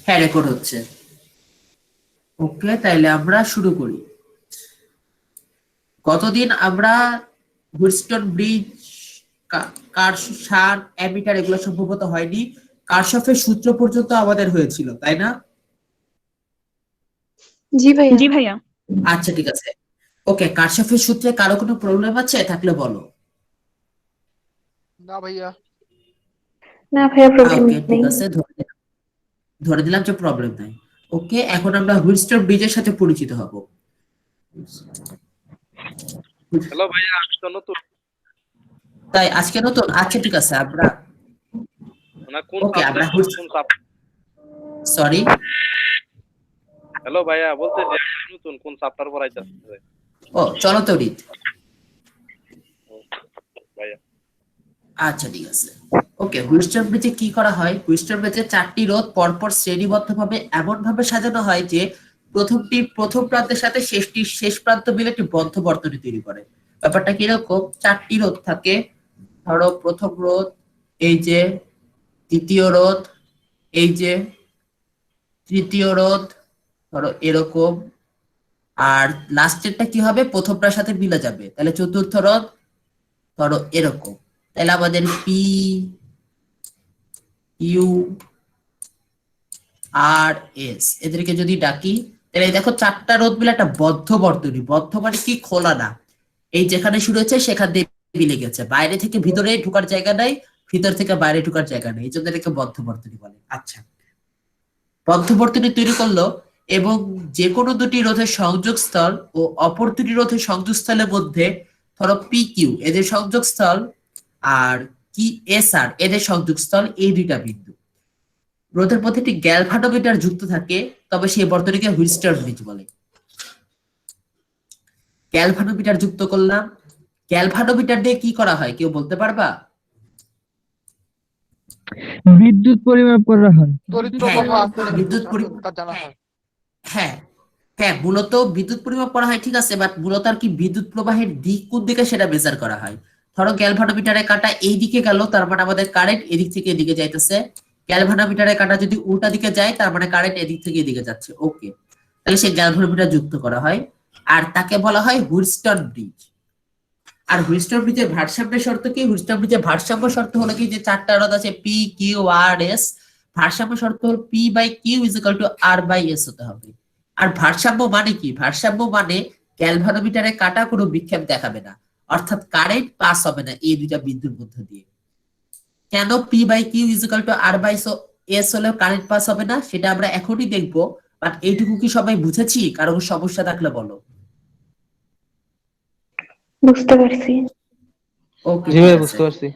হ্যাঁ, রেকর্ড হচ্ছে। ওকে, তাইলে আমরা শুরু করি। গতদিন আমরা হুইটস্টোন ব্রিজ, কার্শফ, অ্যামিটার এগুলো সম্ভবত হয়নি। কার্শফের সূত্র পর্যন্ত আমাদের হয়েছিল, তাই না? জি ভাইয়া। জি ভাইয়া। আচ্ছা, ঠিক আছে। ওকে, কার্শফের সূত্রে কারো কোনো প্রবলেম আছে থাকলে বলো। না ভাইয়া। না ভাইয়া, প্রবলেম ওকে, ঠিক নেই। আছে, ধরে দিলাম যে প্রবলেম নাই। ওকে, এখন আমরা হুইটস্টোন ব্রিজের সাথে পরিচিত হব। হ্যালো ভাইয়া, আমি তো নতুন। তাই আজকে নতুন? আচ্ছা, ঠিক আছে, আমরা না কোন ওকে, আমরা সাবজেক্ট কোন সরি। হ্যালো ভাইয়া, বলতে যে আমি নতুন, কোন চ্যাপ্টার পড়াইতেছে ও, চলো তো রিত। ভাইয়া? আচ্ছা, ঠিক আছে। ওকে, হুইটস্টোন ব্রিজে কি করা হয়? হুইটস্টোন ব্রিজে 4টি রোধ পরপর শ্রেণীবদ্ধভাবে এমন ভাবে সাজানো হয় যে প্রথমটি প্রথম প্রান্তের সাথে শেষ প্রান্ত মিলে একটি বদ্ধ বর্তনী তৈরি করে। ব্যাপারটা কিরকম? 4টি রোধ থাকে। ধরো প্রথম রোধ, এই যে দ্বিতীয় রোধ, এই যে তৃতীয় রোধ, ধরো এরকম। আর লাস্টেরটা কি হবে? প্রথমটার সাথে মিলে যাবে, তাহলে চতুর্থ রোধ ধরো এরকম। তাহলে আমাদের পি, ইউ, আর, এস এদেরকে যদি ডাকি, তাহলে দেখো 4টা রোধ মিলে একটা বদ্ধ বর্তনী। বদ্ধ মানে কি? খোলা না। এই যেখানে শুরু হচ্ছে সেখান দিয়ে মিলে গেছে, বাইরে থেকে ভিতরে ঢোকার জায়গা নাই, ভিতর থেকে বাইরে ঢোকার জায়গা নেই, এই জন্য এটাকে বদ্ধ বর্তনী বলে। আচ্ছা, বদ্ধ বর্তনী তৈরি করলো এবং যে কোনো দুটি রোধের সংযোগস্থল ও অপর দুটি রোধের সংযোগস্থলের মধ্যে, ধরো পি কিউ এদের সংযোগস্থল আর কি এস আর এদের সংযোগস্থল, এই দুইটা বিন্দু রোধের মধ্যে একটি গ্যালভানোমিটার যুক্ত থাকে, তবে সেই বর্তনীকে হুইটস্টোন ব্রিজ বলে। গ্যালভানোমিটার যুক্ত করলাম। গ্যালভানোমিটার দিয়ে কি করা হয় কেউ বলতে পারবা? বিদ্যুৎ পরিমাপ করা হয়। তড়িৎ হ্যাঁ, প্রবাহ বিদ্যুৎ তা জানা হয়। হ্যাঁ, হ্যাঁ, মূলত বিদ্যুৎ পরিমাপ করা হয়, ঠিক আছে, বাট মূলত আর কি বিদ্যুৎ প্রবাহের দিক কোন দিকে সেটা মেজার করা হয়। ধরো গ্যালভানোমিটারে কাটা এই দিকে গেল, তার মানে আমাদের কারেন্ট এদিক থেকে এদিকে যাইতেছে। গ্যালভানোমিটারে কাটা যদি উল্টা দিকে যায়, তার মানে কারেন্ট এদিক থেকে এদিকে যাচ্ছে। ওকে, তাহলে সেই গ্যালভানোমিটার যুক্ত করা হয়, আর তাকে বলা হয় হুইটস্টোন ব্রিজ। আর হুইটস্টোন ব্রিজের ভারসাম্যের শর্ত কি? হুইটস্টোন ব্রিজের ভারসাম্য শর্ত হলো কি, যে 4টা রোধ আছে পি, কিউ, আর, এস। ভারসাম্য শর্ত হলো P by Q is equal to R by S হতে হবে। আর ভারসাম্য মানে কি? ভারসাম্য মানে গ্যালভানোমিটারে কাটা কোনো বিক্ষেপ দেখাবে না, অর্থাৎ কারেন্ট পাস হবে না এই দুইটা বিন্দুর মধ্য দিয়ে। কেন P by Q is equal to R by S হলেও কারেন্ট পাস হবে না, সেটা আমরা এখনই দেখবো। বাট এইটুকু কি সবাই বুঝেছি? কারো সমস্যা থাকলে বলো। বুঝতে পারছি। ওকে, জি ঠিক ভাই, আছে। বুঝতে পারছি।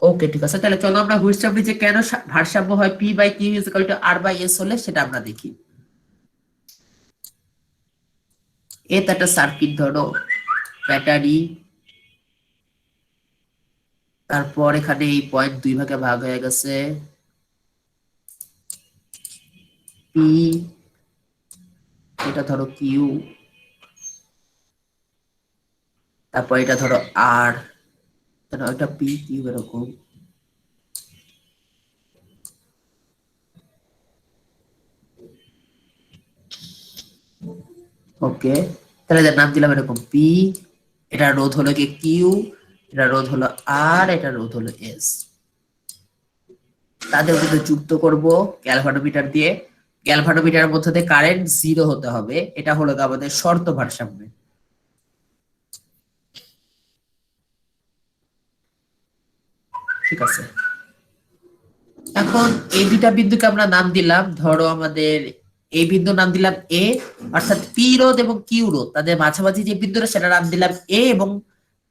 ওকে, ঠিক আছে, তাহলে চলো আমরা হুইটস্টোন ব্রিজে কেন ভারসাম্য হয় P by Q is equal to R by S হলে সেটা আমরা দেখি। এটা একটা সার্কিট, ধরো ব্যাটারি। তারপর এখানে এই পয়েন্ট 2 ভাগে ভাগ হয়ে গেছে। পি, এটা ধরো কিউ, তারপর এটা ধরো আর, এটা পি কিউ এরকম। ওকে, তাহলে এদের নাম দিলাম এরকম পি, এটা রোধ হলো কি কিউ, এটা রোধ হলো আর, এটা রোধ হলো এস। তাদের মধ্যে যুক্ত করব গ্যালভানোমিটার দিয়ে। গ্যালভানোমিটারের মধ্যে দিয়ে কারেন্ট 0 হতে হবে, এটা হলো আমাদের শর্ত ভারসাম্য। ঠিক আছে, এখন এই দুইটা বিন্দুকে আমরা নাম দিলাম, ধরো আমাদের এই বিন্দু নাম দিলাম এ, অর্থাৎ পি রোধ এবং কিউ রোধ তাদের মাঝামাঝি যে বিন্দুটা সেটা নাম দিলাম এ, এবং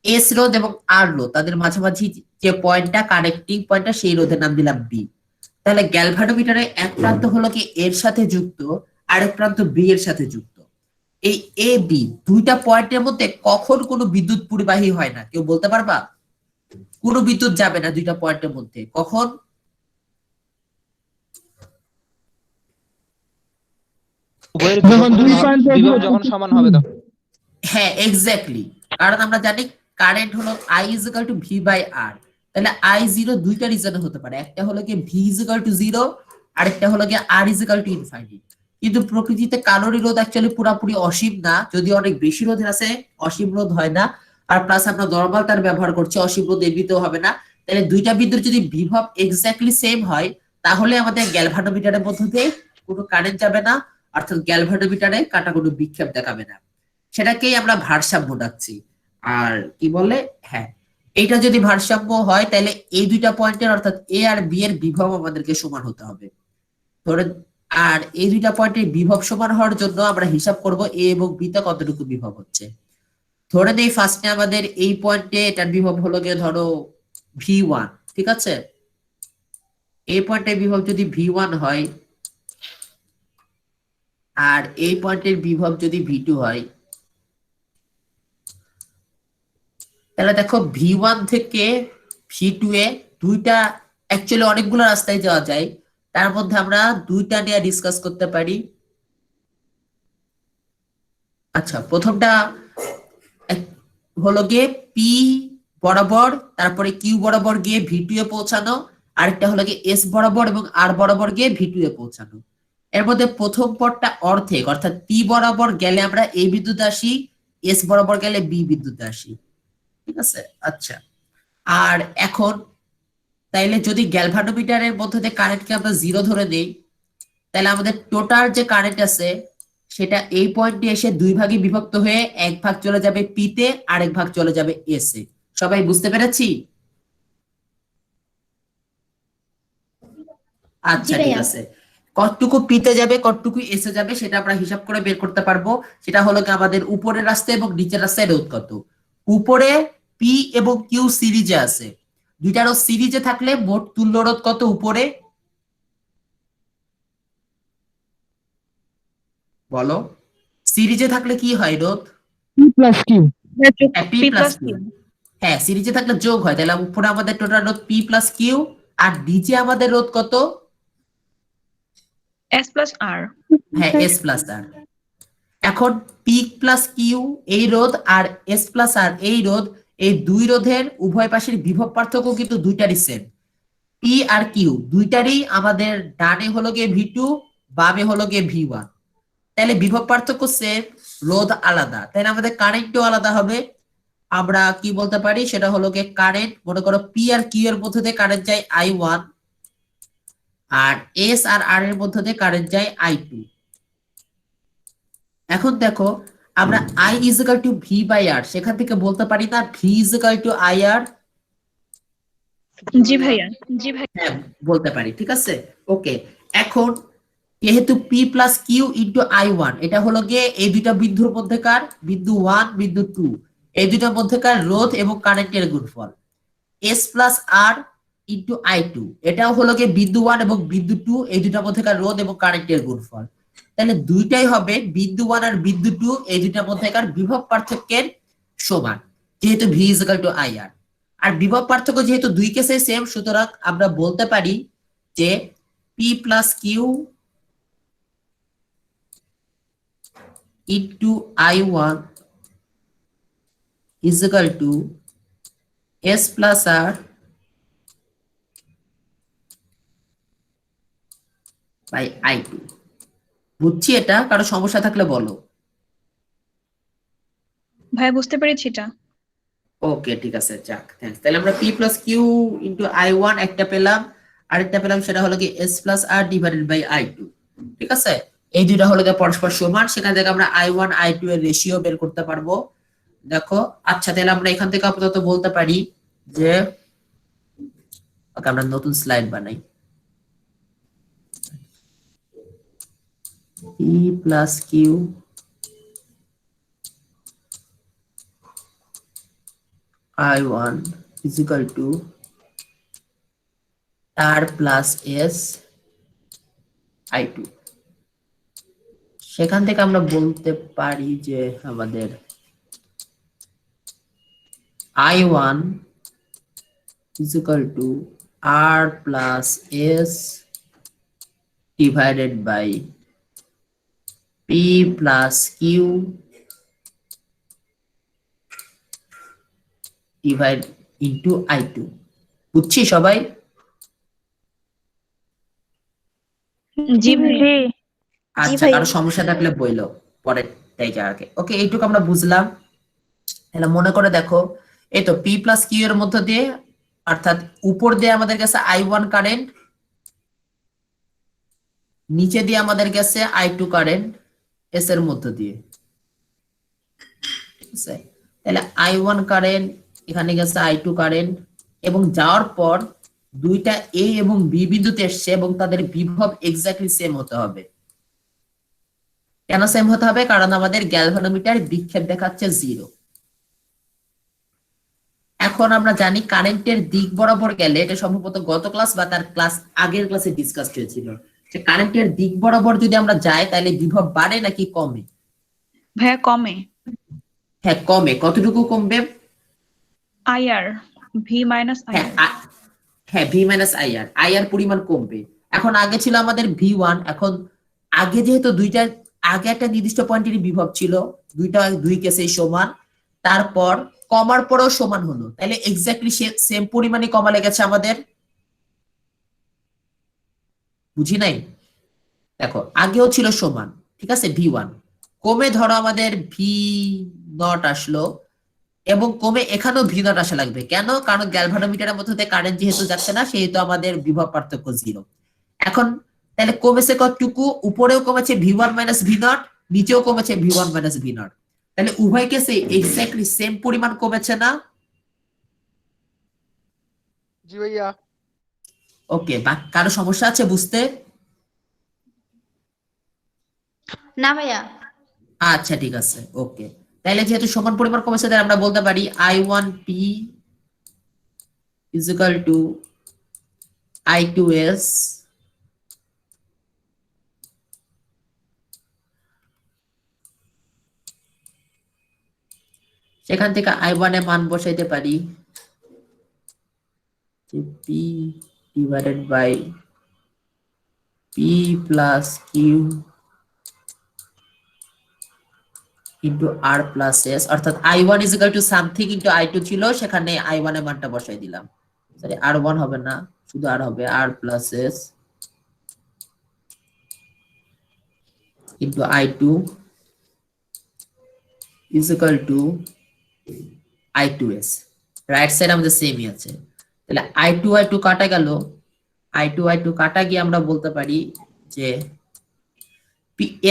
এস রোধ এবং আর রোধ তাদের মাঝামাঝি যে পয়েন্টটা, কানেক্টিং পয়েন্টটা, সেই রোধের নাম দিলাম বি। তাহলে গ্যালভানোমিটারের এক প্রান্ত হলো কি এর সাথে যুক্ত, আরেক প্রান্ত বি এর সাথে যুক্ত। এই এ বি দুইটা পয়েন্টের মধ্যে কখন কোনো বিদ্যুৎ পরিবাহী হয় না কেউ বলতে পারবা? কোনো বিদ্যুৎ যাবে না দুইটা পয়েন্টের মধ্যে, কখন? যখন দুই প্রান্তে বিভব যখন সমান হবে তখন। হ্যাঁ, এক্স্যাক্টলি, কারণ আমরা জানি কারেন্ট হলো I is equal to V by R. তাহলে I0 দুইটা রিজনে হতে পারে, একটা হলো কি ভি ইজ ইকুয়াল টু 0, আরেকটা হলো গিয়ে আর ইজ ইকুয়াল টু ইনফাইনাইট। কিন্তু প্রকৃতিতে কালোরই রোধ অ্যাকচুয়ালি পুরোপুরি অসীম না, যদি অনেক বেশি রোধের আছে অসীম রোধ হয় না। আর প্লাস আমরা নরমাল তার ব্যবহার করছি, অসীম রোধ এমনিতেও হবে না। তাহলে দুইটা বিদ্যুৎ যদি বিভব এক্স্যাক্টলি সেম হয় তাহলে আমাদের গ্যালভানোমিটারের মধ্য দিয়ে কোনো কারেন্ট যাবে না, অর্থাৎ গ্যালভানোমিটারে কাটা কোনো বিক্ষেপ দেখাবে না। সেটাকেই আমরা ভারসাম্য ডাকছি। আর কি বলে, হ্যাঁ, এইটা যদি ভারসাম্য হয় তাহলে এই দুইটা পয়েন্টের অর্থাৎ এ আর বি এর বিভব আমাদেরকে সমান হতে হবে। ধরে আর এই দুইটা পয়েন্টের বিভব সমান হওয়ার জন্য আমরা হিসাব করব এ এবং বি তে কতটুকু বিভব হচ্ছে। ধরে নেই ফার্স্টে আমাদের এই পয়েন্টে এটার বিভব হলো গিয়ে ধরো V1, ঠিক আছে? এই পয়েন্টের বিভব যদি V1 হয় আর এই পয়েন্টের বিভব যদি V2 হয়, তাহলে দেখো V1 থেকে V2 এ দুইটা অ্যাকচুয়ালি অনেকগুলো রাস্তায় যাওয়া যায়, তার মধ্যে আমরা দুইটা নিয়ে ডিসকাস করতে পারি। আচ্ছা, প্রথমটা হলো গিয়ে পি বরাবর তারপরে কিউ বরাবর গিয়ে V2 এ পৌঁছানো, আরেকটা হলো গিয়ে এস বরাবর এবং আর বরাবর গিয়ে V2 এ পৌঁছানো। এর মধ্যে প্রথম পদটা অর্ধেক, অর্থাৎ পি বরাবর গেলে আমরা এ বিন্দুতে আসি, এস বরাবর গেলে বি বিন্দুতে আসি, ঠিক আছে? আচ্ছা, আর এখন তাইলে যদি গ্যালভানোমিটারের মধ্যে দিয়ে কারেন্টকে আমরা 0 ধরে নেই, তাহলে আমাদের টোটাল যে কারেন্ট আছে সেটা এই পয়েন্টে এসে দুই ভাগে বিভক্ত হয়ে এক ভাগ চলে যাবে পি তে, আরেক ভাগ চলে যাবে এস এ। সবাই বুঝতে পেরেছি? আচ্ছা, ঠিক আছে। কতটুকু পিতে যাবে কতটুকু এসে যাবে সেটা আমরা হিসাব করে বের করতে পারবো। সেটা হলো কি আমাদের উপরের রাস্তা এবং নিচের রাস্তায় রোধ কত। উপরে পি এবং কিউ সিরিজে আছে, দুইটা রোধ সিরিজে থাকলে মোট তুল্য রোধ কত উপরে বলো? সিরিজে থাকলে কি হয় রোধ? P plus Q. হ্যাঁ, পি প্লাস কিউ। হ্যাঁ, সিরিজে থাকলে যোগ হয়, তাহলে উপরে আমাদের টোটাল রোধ পি প্লাস কিউ, আর নিচে আমাদের রোধ কত? S plus R. হ্যাঁ, এস প্লাস আর। এখন পি প্লাস কিউ এই রোধ আর এস প্লাস আর এই রোধ, এই দুই রোধের উভয় পাশের বিভব পার্থক্য কিন্তু দুইটারই সেম। পি আর কিউ দুইটারই আমাদের ডানে হলো গিয়ে V2, বামে হলো গিয়ে V1। তাহলে বিভব পার্থক্য সেম, রোধ আলাদা, তাহলে আমাদের কারেন্টও আলাদা হবে। আমরা কি বলতে পারি সেটা হলো গিয়ে কারেন্ট, মনে করো পি আর কিউ এর মধ্যে দিয়ে কারেন্ট যায় I1 আর এস আর আর এর মধ্যে দিয়ে কারেন্ট যায় I2। এখন দেখো আমরা I is equal to V by R, সেখান থেকে বলতে পারি না V is equal to IR? জি ভাইয়া, জি ভাইয়া। হ্যাঁ, বলতে পারি, ঠিক আছে। ওকে, এখন যেহেতু P plus Q into I1, এটা হলো গিয়ে এই দুইটা বিন্দুর মধ্যেকার, বিন্দু 1 বিন্দু 2, এই দুইটার মধ্যেকার রোধ এবং কারেন্টের গুণফল। S প্লাস আর ইন্টু I2, এটাও হলো গিয়ে বিন্দু 1 এবং বিন্দু 2, এই দুইটার মধ্যেকার রোধ এবং কারেন্টের গুণফল। তাহলে দুইটাই হবে বিন্দু 1 আর বিন্দু 2 এই দুইটার মধ্যেকার বিভব পার্থক্যের সমান, যেহেতু V is equal to IR। আর বিভব পার্থক্য যেহেতু দুই কেসে সেম, সুতরাং আমরা বলতে পারি যে P plus Q into I1 is equal to S plus R by I2। বুঝছি? এটা কারো সমস্যা থাকলে বলো। ভাইয়া বুঝতে পেরেছি এটা। ওকে, ঠিক আছে, যাক, থ্যাঙ্কস। তাহলে আমরা P plus Q into I1 একটা পেলাম, আরেকটা পেলাম সেটা হলো কি S plus R divided by I2, ঠিক আছে? এই দুইটা হলো গিয়ে পরস্পর সমান, সেখান থেকে আমরা I1 I2 এর রেশিও বের করতে পারবো। দেখো, আচ্ছা, তাহলে আমরা এখান থেকে আপাতত বলতে পারি যে, ওকে, আমরা নতুন স্লাইড বানাই। P plus Q I1 is equal to R plus S I2। সেখান থেকে আমরা বলতে পারি যে আমাদের I1 is equal to R plus S divided by P plus Q divide into I2। বুঝছি সবাই? জি ভাইয়া। আচ্ছা, কারো সমস্যা থাকলে বইলো, পরের পেজে আগে। ওকে, এইটুকু আমরা বুঝলাম। তাহলে মনে করে দেখো, এই তো পি প্লাস কিউ এর মধ্য দিয়ে, অর্থাৎ উপর দিয়ে আমাদের কাছে I1 কারেন্ট, নিচে দিয়ে আমাদের কাছে I2 কারেন্ট এস এর মধ্য দিয়ে, ঠিক আছে? তাহলে I1 কারেন্ট, এখানে গেছে I2 কারেন্ট, এবং যাওয়ার পর দুইটা এ এবং বি বিন্দুতে এসছে এবং তাদের বিভব এক্স্যাক্টলি সেম হতে হবে। কেন সেম হতে হবে? কারণ আমাদের গ্যালভানোমিটার বিক্ষেপ দেখাচ্ছে 0। এখন আমরা জানি কারেন্টের দিক বরাবর গেলে, এটা সম্ভবত গত ক্লাস বা তার ক্লাস আগের ক্লাসে ডিসকাস হয়েছিল, যে কারেন্টের দিক বরাবর যদি আমরা যাই তাহলে বিভব বাড়ে নাকি কমে? ভাইয়া কমে। হ্যাঁ, কমে। কতটুকু কমবে? আইআর, ভি মাইনাস হ্যাঁ, আইআর। হ্যাঁ, ভি মাইনাস আইআর, আইআর পরিমাণ কমবে। এখন আগে ছিল আমাদের V1, এখন আগে যেহেতু দুইটা, আগে একটা নির্দিষ্ট পয়েন্টেরই বিভব ছিল, দুই কেসেই সমান, তারপর কমার পরেও সমান হলো, তাহলে এক্স্যাক্টলি সেম পরিমাণে কমা লেগেছে আমাদের। বুঝি নাই? দেখো, আগেও ছিল সমান, ঠিক আছে, V1 কমে ধরো আমাদের V0 আসলো, এবং কমে এখানেও V0 আসা লাগবে। কেন? কারণ গ্যালভানোমিটারের মধ্যে দিয়ে কারেন্ট যেহেতু যাচ্ছে না, সেহেতু আমাদের বিভব পার্থক্য 0। এখন তাহলে কমেছে কতটুকু? উপরেও কমেছে V1 মাইনাস V0, নিচেও কমেছে V1 মাইনাস V0। তাহলে উভয় কেসে এক্স্যাক্টলি সেম পরিমাণ কমেছে না? জি ভাইয়া। ওকে, বা কারো সমস্যা আছে বুঝতে? না ভাইয়া। আচ্ছা, ঠিক আছে, ওকে। তাহলে যেহেতু সমান পরিমাণ কমেছে, তাহলে আমরা বলতে পারি I1P is equal to I2S সেখান থেকে I1 এর মান বসাইতে পারি যে P divided by P plus Q into R plus S, অর্থাৎ I1 is equal to something into I2 ছিল, সেখানে I1 এর মানটা বসাই দিলাম। সরি, R1 হবে না, শুধু R হবে, R plus S into I2 is equal to I2S। Right side আমাদের সেমই আছে। তাহলে I2 কাটা গেল, I2 কাটা গিয়ে আমরা বলতে পারি যে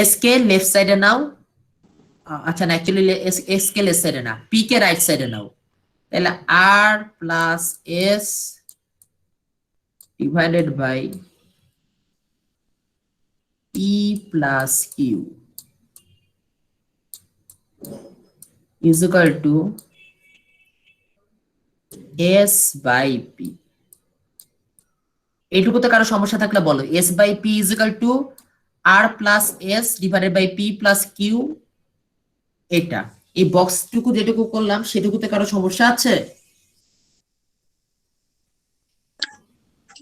S কে লেফট সাইডে নাও, আচ্ছা না, অ্যাকচুয়ালি S কে লেফট সাইডে না, P কে রাইট সাইডে নাও। তাহলে R plus S divided by P plus Q is equal to S by P। এইটুকুতে কারো সমস্যা থাকলে বলো। S by P is equal to R plus S divided by P plus Q। এটা এই বক্সটুকু যেটুকু করলাম সেটুকুতে কারো সমস্যা আছে?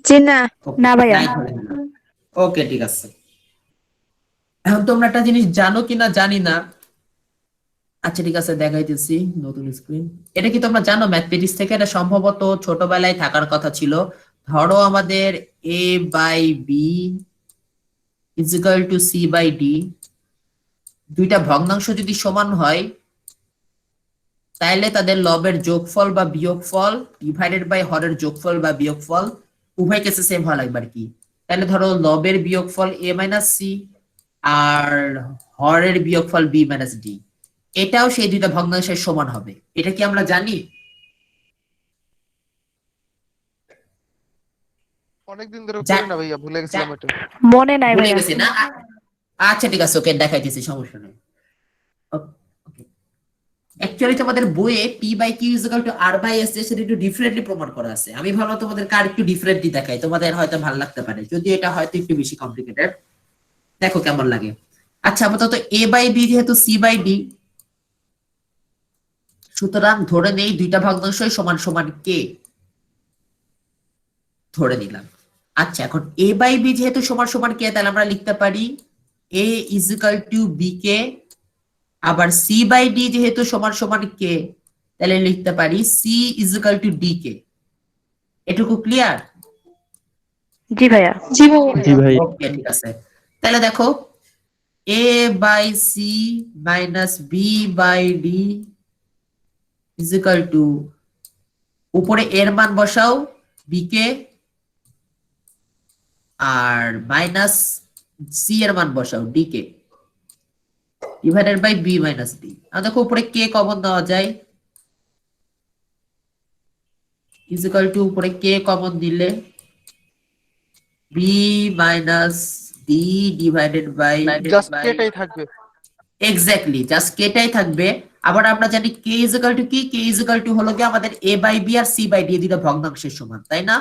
জি না। না ভাইয়া। ওকে, ঠিক আছে। এখন তোমরা একটা জিনিস জানো কিনা জানি না, আচ্ছা ঠিক আছে, দেখাইতেছি নতুন স্ক্রিন। এটা কি তোমরা জানো ম্যাথমেটিক্স থেকে? এটা সম্ভবত ছোটবেলায় থাকার কথা ছিল। ধরো আমাদের A by B is equal to C by D, দুইটা ভগ্নাংশ যদি সমান হয় তাহলে তাদের লবের যোগফল বা বিয়োগফল ডিভাইডেড বাই হরের যোগফল বা বিয়োগফল উভয় কেসে সেম হওয়া লাগবে আর কি। তাহলে ধরো লবের বিয়োগফল A মাইনাস C আর হরের বিয়োগফল B মাইনাস D, এটাও সেই দুইটা ভগ্নাংশের সমান হবে। এটা কি আমরা জানি? অনেকদিন ধরে করি না ভাইয়া, ভুলে গেছিলাম এটা। মনে নাই ভুলে ভাইয়া। গেছি না? আচ্ছা ঠিক আছে, ওকে, দেখাইতেছি, সমস্যা নেই। অ্যাকচুয়ালি তোমাদের বইয়ে P by Q is equal to R by S সেটা একটু ডিফারেন্টলি প্রমাণ করা আছে। আমি ভাবলাম তোমাদের কার একটু ডিফারেন্টলি দেখাই, তোমাদের হয়তো ভালো লাগতে পারে, যদি এটা হয়তো একটু বেশি কমপ্লিকেটেড। দেখো কেমন লাগে। আচ্ছা, আপাতত A by B যেহেতু C by D, সুতরাং ধরে নেই দুইটা ভগ্নাংশই সমান সমান K ধরে নিলাম। আচ্ছা, এখন A by B যেহেতু সমান সমান K, তাহলে আমরা লিখতে পারি A is equal to B K, আবার C by D যেহেতু সমান সমান K, তাহলে লিখতে পারি C is equal to D K। এটুকু ক্লিয়ার? জি ভাইয়া। জি ভাইয়া। জি ভাই। ওকে ঠিক আছে, তাহলে দেখো a by C minus B by D is equal to, উপরে এর মান বসাও বি কে, আর মাইনাস সি এর মান বসাও ডি কে, divided by B minus D. আর দেখো উপরে কে কমন দেওয়া যায়, ইজ ইকুয়াল টু উপরে কে কমন দিলে B minus D divided by, just কেটাই থাকবে। এক্স্যাক্টলি জাস্ট কেটাই থাকবে। আবার আমরা জানি কে ইজ ইকুয়াল টু কি, কে ইজ ইকুয়াল টু হলো কি আমাদের এ বাই বি আর সি বাই ডি দুটো ভগ্নাংশের সমান, তাই না?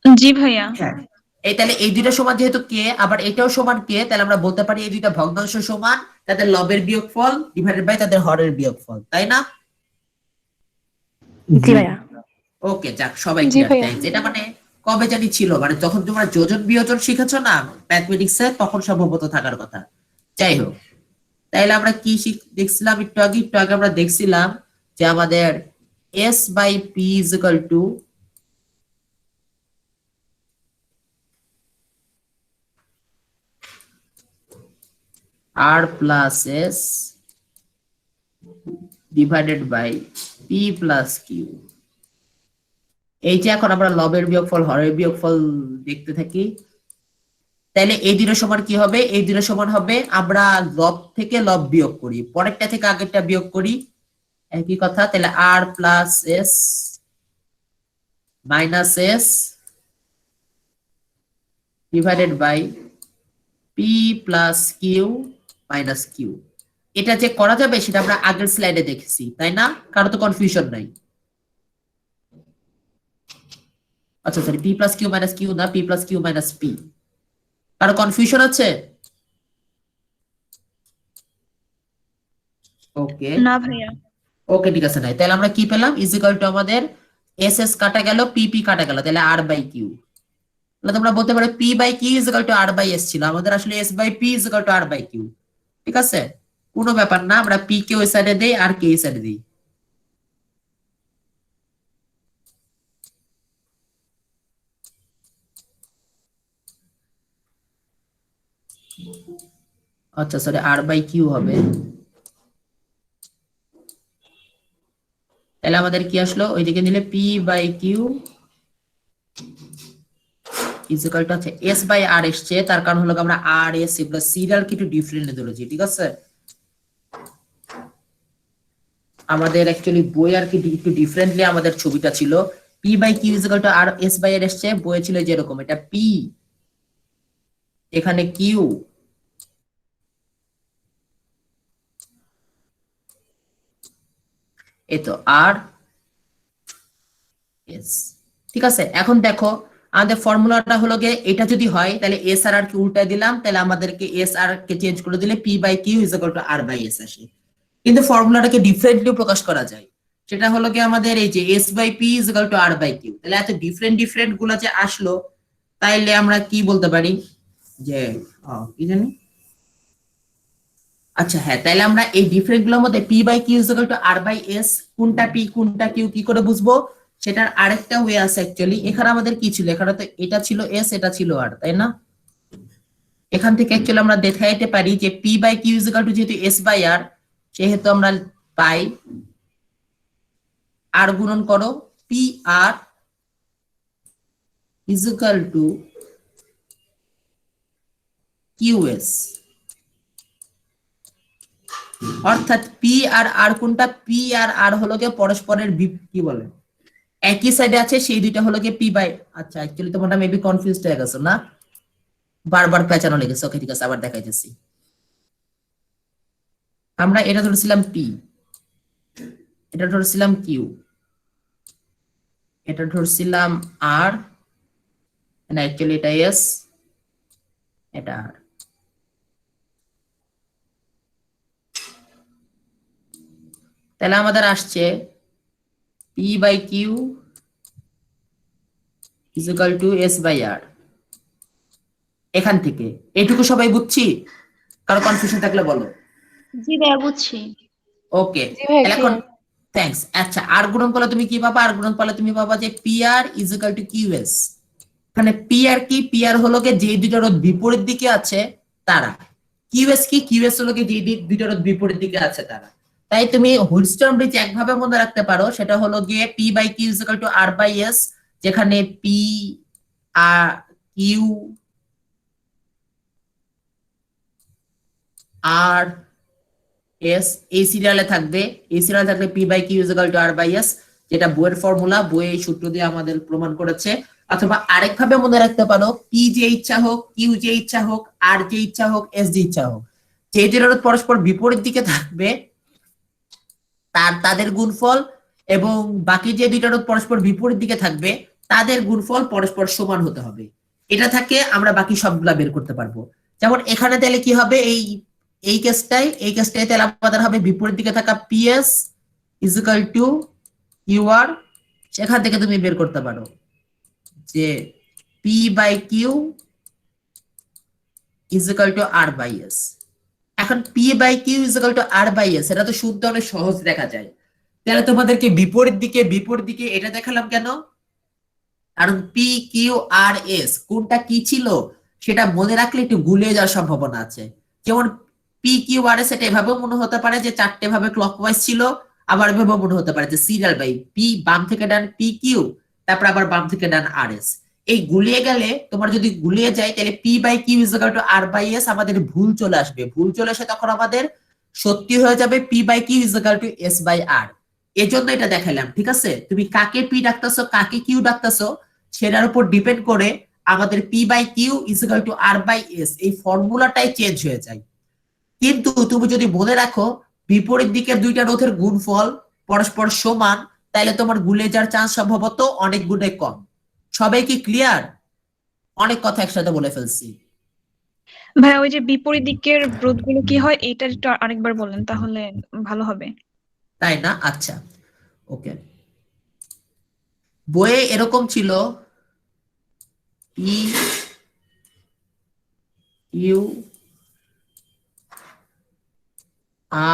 জি ভাইয়া। হ্যাঁ, এই তাহলে এই দুইটা সমান যেহেতু কে, আবার এটাও সমান কে, তাহলে আমরা বলতে পারি এই দুইটা ভগ্নাংশ সমান, তাদের লবের বিয়োগফল ডিভাইডেড বাই তাদের হরের বিয়োগফল, তাই না? জি ভাইয়া। ওকে যাক, সবাই জি ক্লিয়ার। ভাইয়া। থ্যাঙ্কস। এটা মানে কবে জানি ছিল, মানে যখন তোমরা যোজন বিয়োজন শিখেছো না ম্যাথমেটিক্সে, তখন সম্ভবত থাকার কথা। যাই হোক, তাইলে আমরা কি দেখছিলাম একটু আগে আমরা দেখছিলাম যে আমাদের s by P is equal to r plus s divided by p plus Q. এই যে এখন আমরা লবের বিয়োগফল হরের বিয়োগফল দেখতে থাকি, তাহলে এই দুটো সমান কি হবে, এই দুটো সমান হবে আমরা লব থেকে লব বিয়োগ করি, পরেরটা থেকে আগেরটা বিয়োগ করি, একই কথা। তাহলে R plus S minus S divided by P plus Q minus Q. এটা যে করা যাবে সেটা আমরা আগের স্লাইডে দেখেছি, তাই না? কারো তো কনফিউশন নাই। আচ্ছা sorry, P plus Q minus Q না, P plus Q minus P. কারো কনফিউশন আছে? ওকে না ভাইয়া। ওকে ঠিক আছে, নাই তাহলে আমরা কি পেলাম, ইজ ইকুয়াল টু আমাদের এস এস কাটা গেল, পি পি কাটা গেল, তাহলে আর বাই কিউ। তাহলে তোমরা বলতে পারো P by Q is equal to R by S ছিল, আমাদের আসলে S by P is equal to R by Q. ঠিক আছে, কোনো ব্যাপার না, আমরা পি কে ওই সাইডে দেই আর কে এই সাইডে দিই। আচ্ছা সরি, আর বাই কিউ হবে। তাহলে আমাদের কি আসলো, ওইদিকে নিলে P by Q is equal to, আচ্ছা এস বাই আর এসছে, তার কারণ হলো আমরা আর এস এগুলো সিরিয়াল কি একটু ডিফারেন্টলি ধরেছি। ঠিক আছে, আমাদের অ্যাকচুয়ালি বই আর কি একটু ডিফারেন্টলি আমাদের ছবিটা ছিল। P by Q is equal to R S by R এসছে, বইয়ে ছিল যেরকম, এটা পি, এখানে কিউ, এই তো আর এস। ঠিক আছে, এখন দেখো আমাদের ফর্মুলাটা হলো গিয়ে এটা যদি হয় তাহলে এস আর কে উল্টা দিলাম, তাহলে আমাদেরকে এস আর কে চেঞ্জ করে দিলে P by Q is equal to R by S আসে। কিন্তু ফর্মুলাটাকে ডিফারেন্টলি প্রকাশ করা যায়, সেটা হলো কি আমাদের এই যে S by P is equal to R by Q. তাহলে এত ডিফারেন্ট গুলা যে আসলো, তাইলে আমরা কি বলতে পারি যে কি জানি, আচ্ছা হ্যাঁ, তাইলে আমরা এই ডিফারেন্ট গুলোর মধ্যে P by Q is equal to R by S, কোনটা পি কোনটা কিউ কি করে বুঝবো, সেটার আরেকটা ওয়ে আছে অ্যাকচুয়ালি। এখানে আমাদের কি ছিল, এখানে তো এটা ছিল এস, এটা ছিল আর, তাই না? এখান থেকে অ্যাকচুয়ালি আমরা দেখাইতে পারি যে P by Q is equal to যেহেতু এস বাই আর, সেহেতু আমরা পাই আর গুণন করো P R is equal to Q S, অর্থাৎ পি আর আর কোনটা, পি আর আর হলো গিয়ে পরস্পরের কি বলে একই সাইডে আছে, সেই দুইটা হলো গিয়ে পি বাই, আচ্ছা অ্যাকচুয়ালি তোমরা মেবি কনফিউজড হয়ে গেছো না, বারবার পেঁচানো লেগেছে। ওকে ঠিক আছে, আবার দেখাইতেছি। আমরা এটা ধরেছিলাম পি, এটা ধরেছিলাম কিউ, এটা ধরছিলাম আর, না অ্যাকচুয়ালি এটা এস, এটা আর। তাহলে আমাদের আসছে P by Q is equal to S by R. এখান থেকে এটুকু সবাই বুঝছি? কারো কনফিউশন থাকলে বলো। জি ভাইয়া বুঝছি। ওকে, এখন থ্যাঙ্কস। আচ্ছা আর গুণন করলে তুমি কি পাবা, আর গুণন করলে তুমি পাবা যে P R is equal to Q S. মানে পি আর কি, পি আর হলো যে দুইটা রোধ বিপরীত দিকে আছে তারা। কিউএস কি, কিউএস হলো যে দুইটা রোধ বিপরীত দিকে আছে তারা। তাই তুমি হুইটস্টোন ব্রিজ একভাবে মনে রাখতে পারো, সেটা হলো গিয়ে P by Q is equal to R by S, যেখানে পি আর কিউ আর এস এই সিরিয়ালে থাকবে, এই সিরিয়ালে থাকবে P by Q is equal to R by S, যেটা বইয়ের ফর্মুলা, বইয়ে এই সূত্র দিয়ে আমাদের প্রমাণ করেছে। অথবা আরেকভাবে মনে রাখতে পারো, পি যে ইচ্ছা হোক, কিউ যে ইচ্ছা হোক, আর যে ইচ্ছা হোক, এস যে ইচ্ছা হোক, যে দুটো রোধ পরস্পর বিপরীত দিকে থাকবে তাদের গুণফল, এবং বাকি যে দুইটা রোধ পরস্পর বিপরীত দিকে থাকবে তাদের গুণফল পরস্পর সমান হতে হবে। এটা থেকে আমরা বাকি সবগুলা বের করতে পারবো। যেমন এখানে তাহলে কি হবে, এই কেসটাই তাহলে আমাদের হবে বিপরীত দিকে থাকা PS is equal to QR. সেখান থেকে তুমি বের করতে পারো যে P by Q is equal to R by S. এখন P by Q is equal to R by S, এটা তো শুনতে অনেক সহজ দেখা যায়। তাহলে তোমাদেরকে বিপরীত দিকে এটা দেখালাম কেন? কারণ পি কিউ আর এস কোনটা কি ছিল সেটা মনে রাখলে একটু গুলিয়ে যাওয়ার সম্ভাবনা আছে। যেমন পি কিউ আর এস এটা এভাবে মনে হতে পারে যে চারটে ভাবে ক্লকওয়াইজ ছিল, আবার এভাবে মনে হতে পারে যে সিরিয়াল বাই পি বাম থেকে ডান পি কিউ, তারপর আবার বাম থেকে ডান আর এস। এই গুলিয়ে গেলে, তোমার যদি গুলিয়ে যায় তাহলে P by Q is equal to R by S, আমাদের ভুল চলে আসবে। ভুল চলে আসে তখন আমাদের সত্যি হয়ে যাবে P by Q is equal to S by R. এজন্য এটা দেখালাম, ঠিক আছে? তুমি কাকে পি ডাকতেছো, কাকে কিউ ডাকতেছো, সেটার উপর ডিপেন্ড করে আমাদের P by Q is equal to R by S এই ফর্মুলাটাই চেঞ্জ হয়ে যায়। কিন্তু তুমি যদি মনে রাখো বিপরীত দিকের দুইটা রোধের গুণফল পরস্পর সমান, তাহলে তোমার গুলে যাওয়ার চান্স সম্ভবত অনেক গুণে কম। সবাই কি ক্লিয়ার? অনেক কথা একসাথে বলে ফেলছি। ভাইয়া ওই যে বিপরীত দিকের রোধগুলো কি হয় এটা একটু আরেকবার বলেন তাহলে ভালো হবে। তাই না? আচ্ছা, ওকে। বইয়ে এরকম ছিল পি কিউ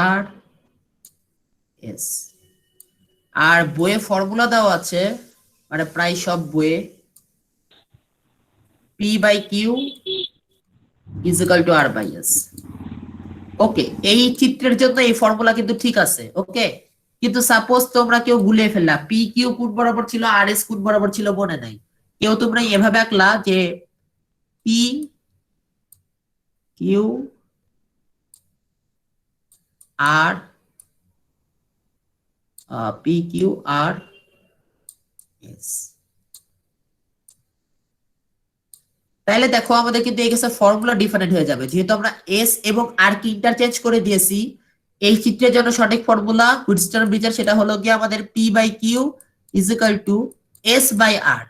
আর এস, আর বইয়ে ফর্মুলা দেওয়া আছে, মানে প্রায় সব বইয়ে P by Q is equal to R by S. Okay, এই চিত্রের জন্য এই ফর্মুলা কিন্তু ঠিক আছে, ওকে। কিন্তু সাপোজ তোমরা কেউ গুলিয়ে ফেললা, পি কিউ কোণ বরাবর ছিল, আর এস কোণ বরাবর ছিল, মনে নাই, কেউ তোমরা এভাবে আঁকলা যে পি কিউ আর পি কিউ আর এস। তাহলে দেখো আমাদের কিন্তু এই কেসে ফর্মুলা ডিফারেন্ট হয়ে যাবে, যেহেতু আমরা এস এবং আর কে ইন্টারচেঞ্জ করে দিয়েছি। এই চিত্রের জন্য সঠিক ফর্মুলা হুইটস্টোন ব্রিজের সেটা হলো গিয়ে আমাদের P by Q is equal to S by R.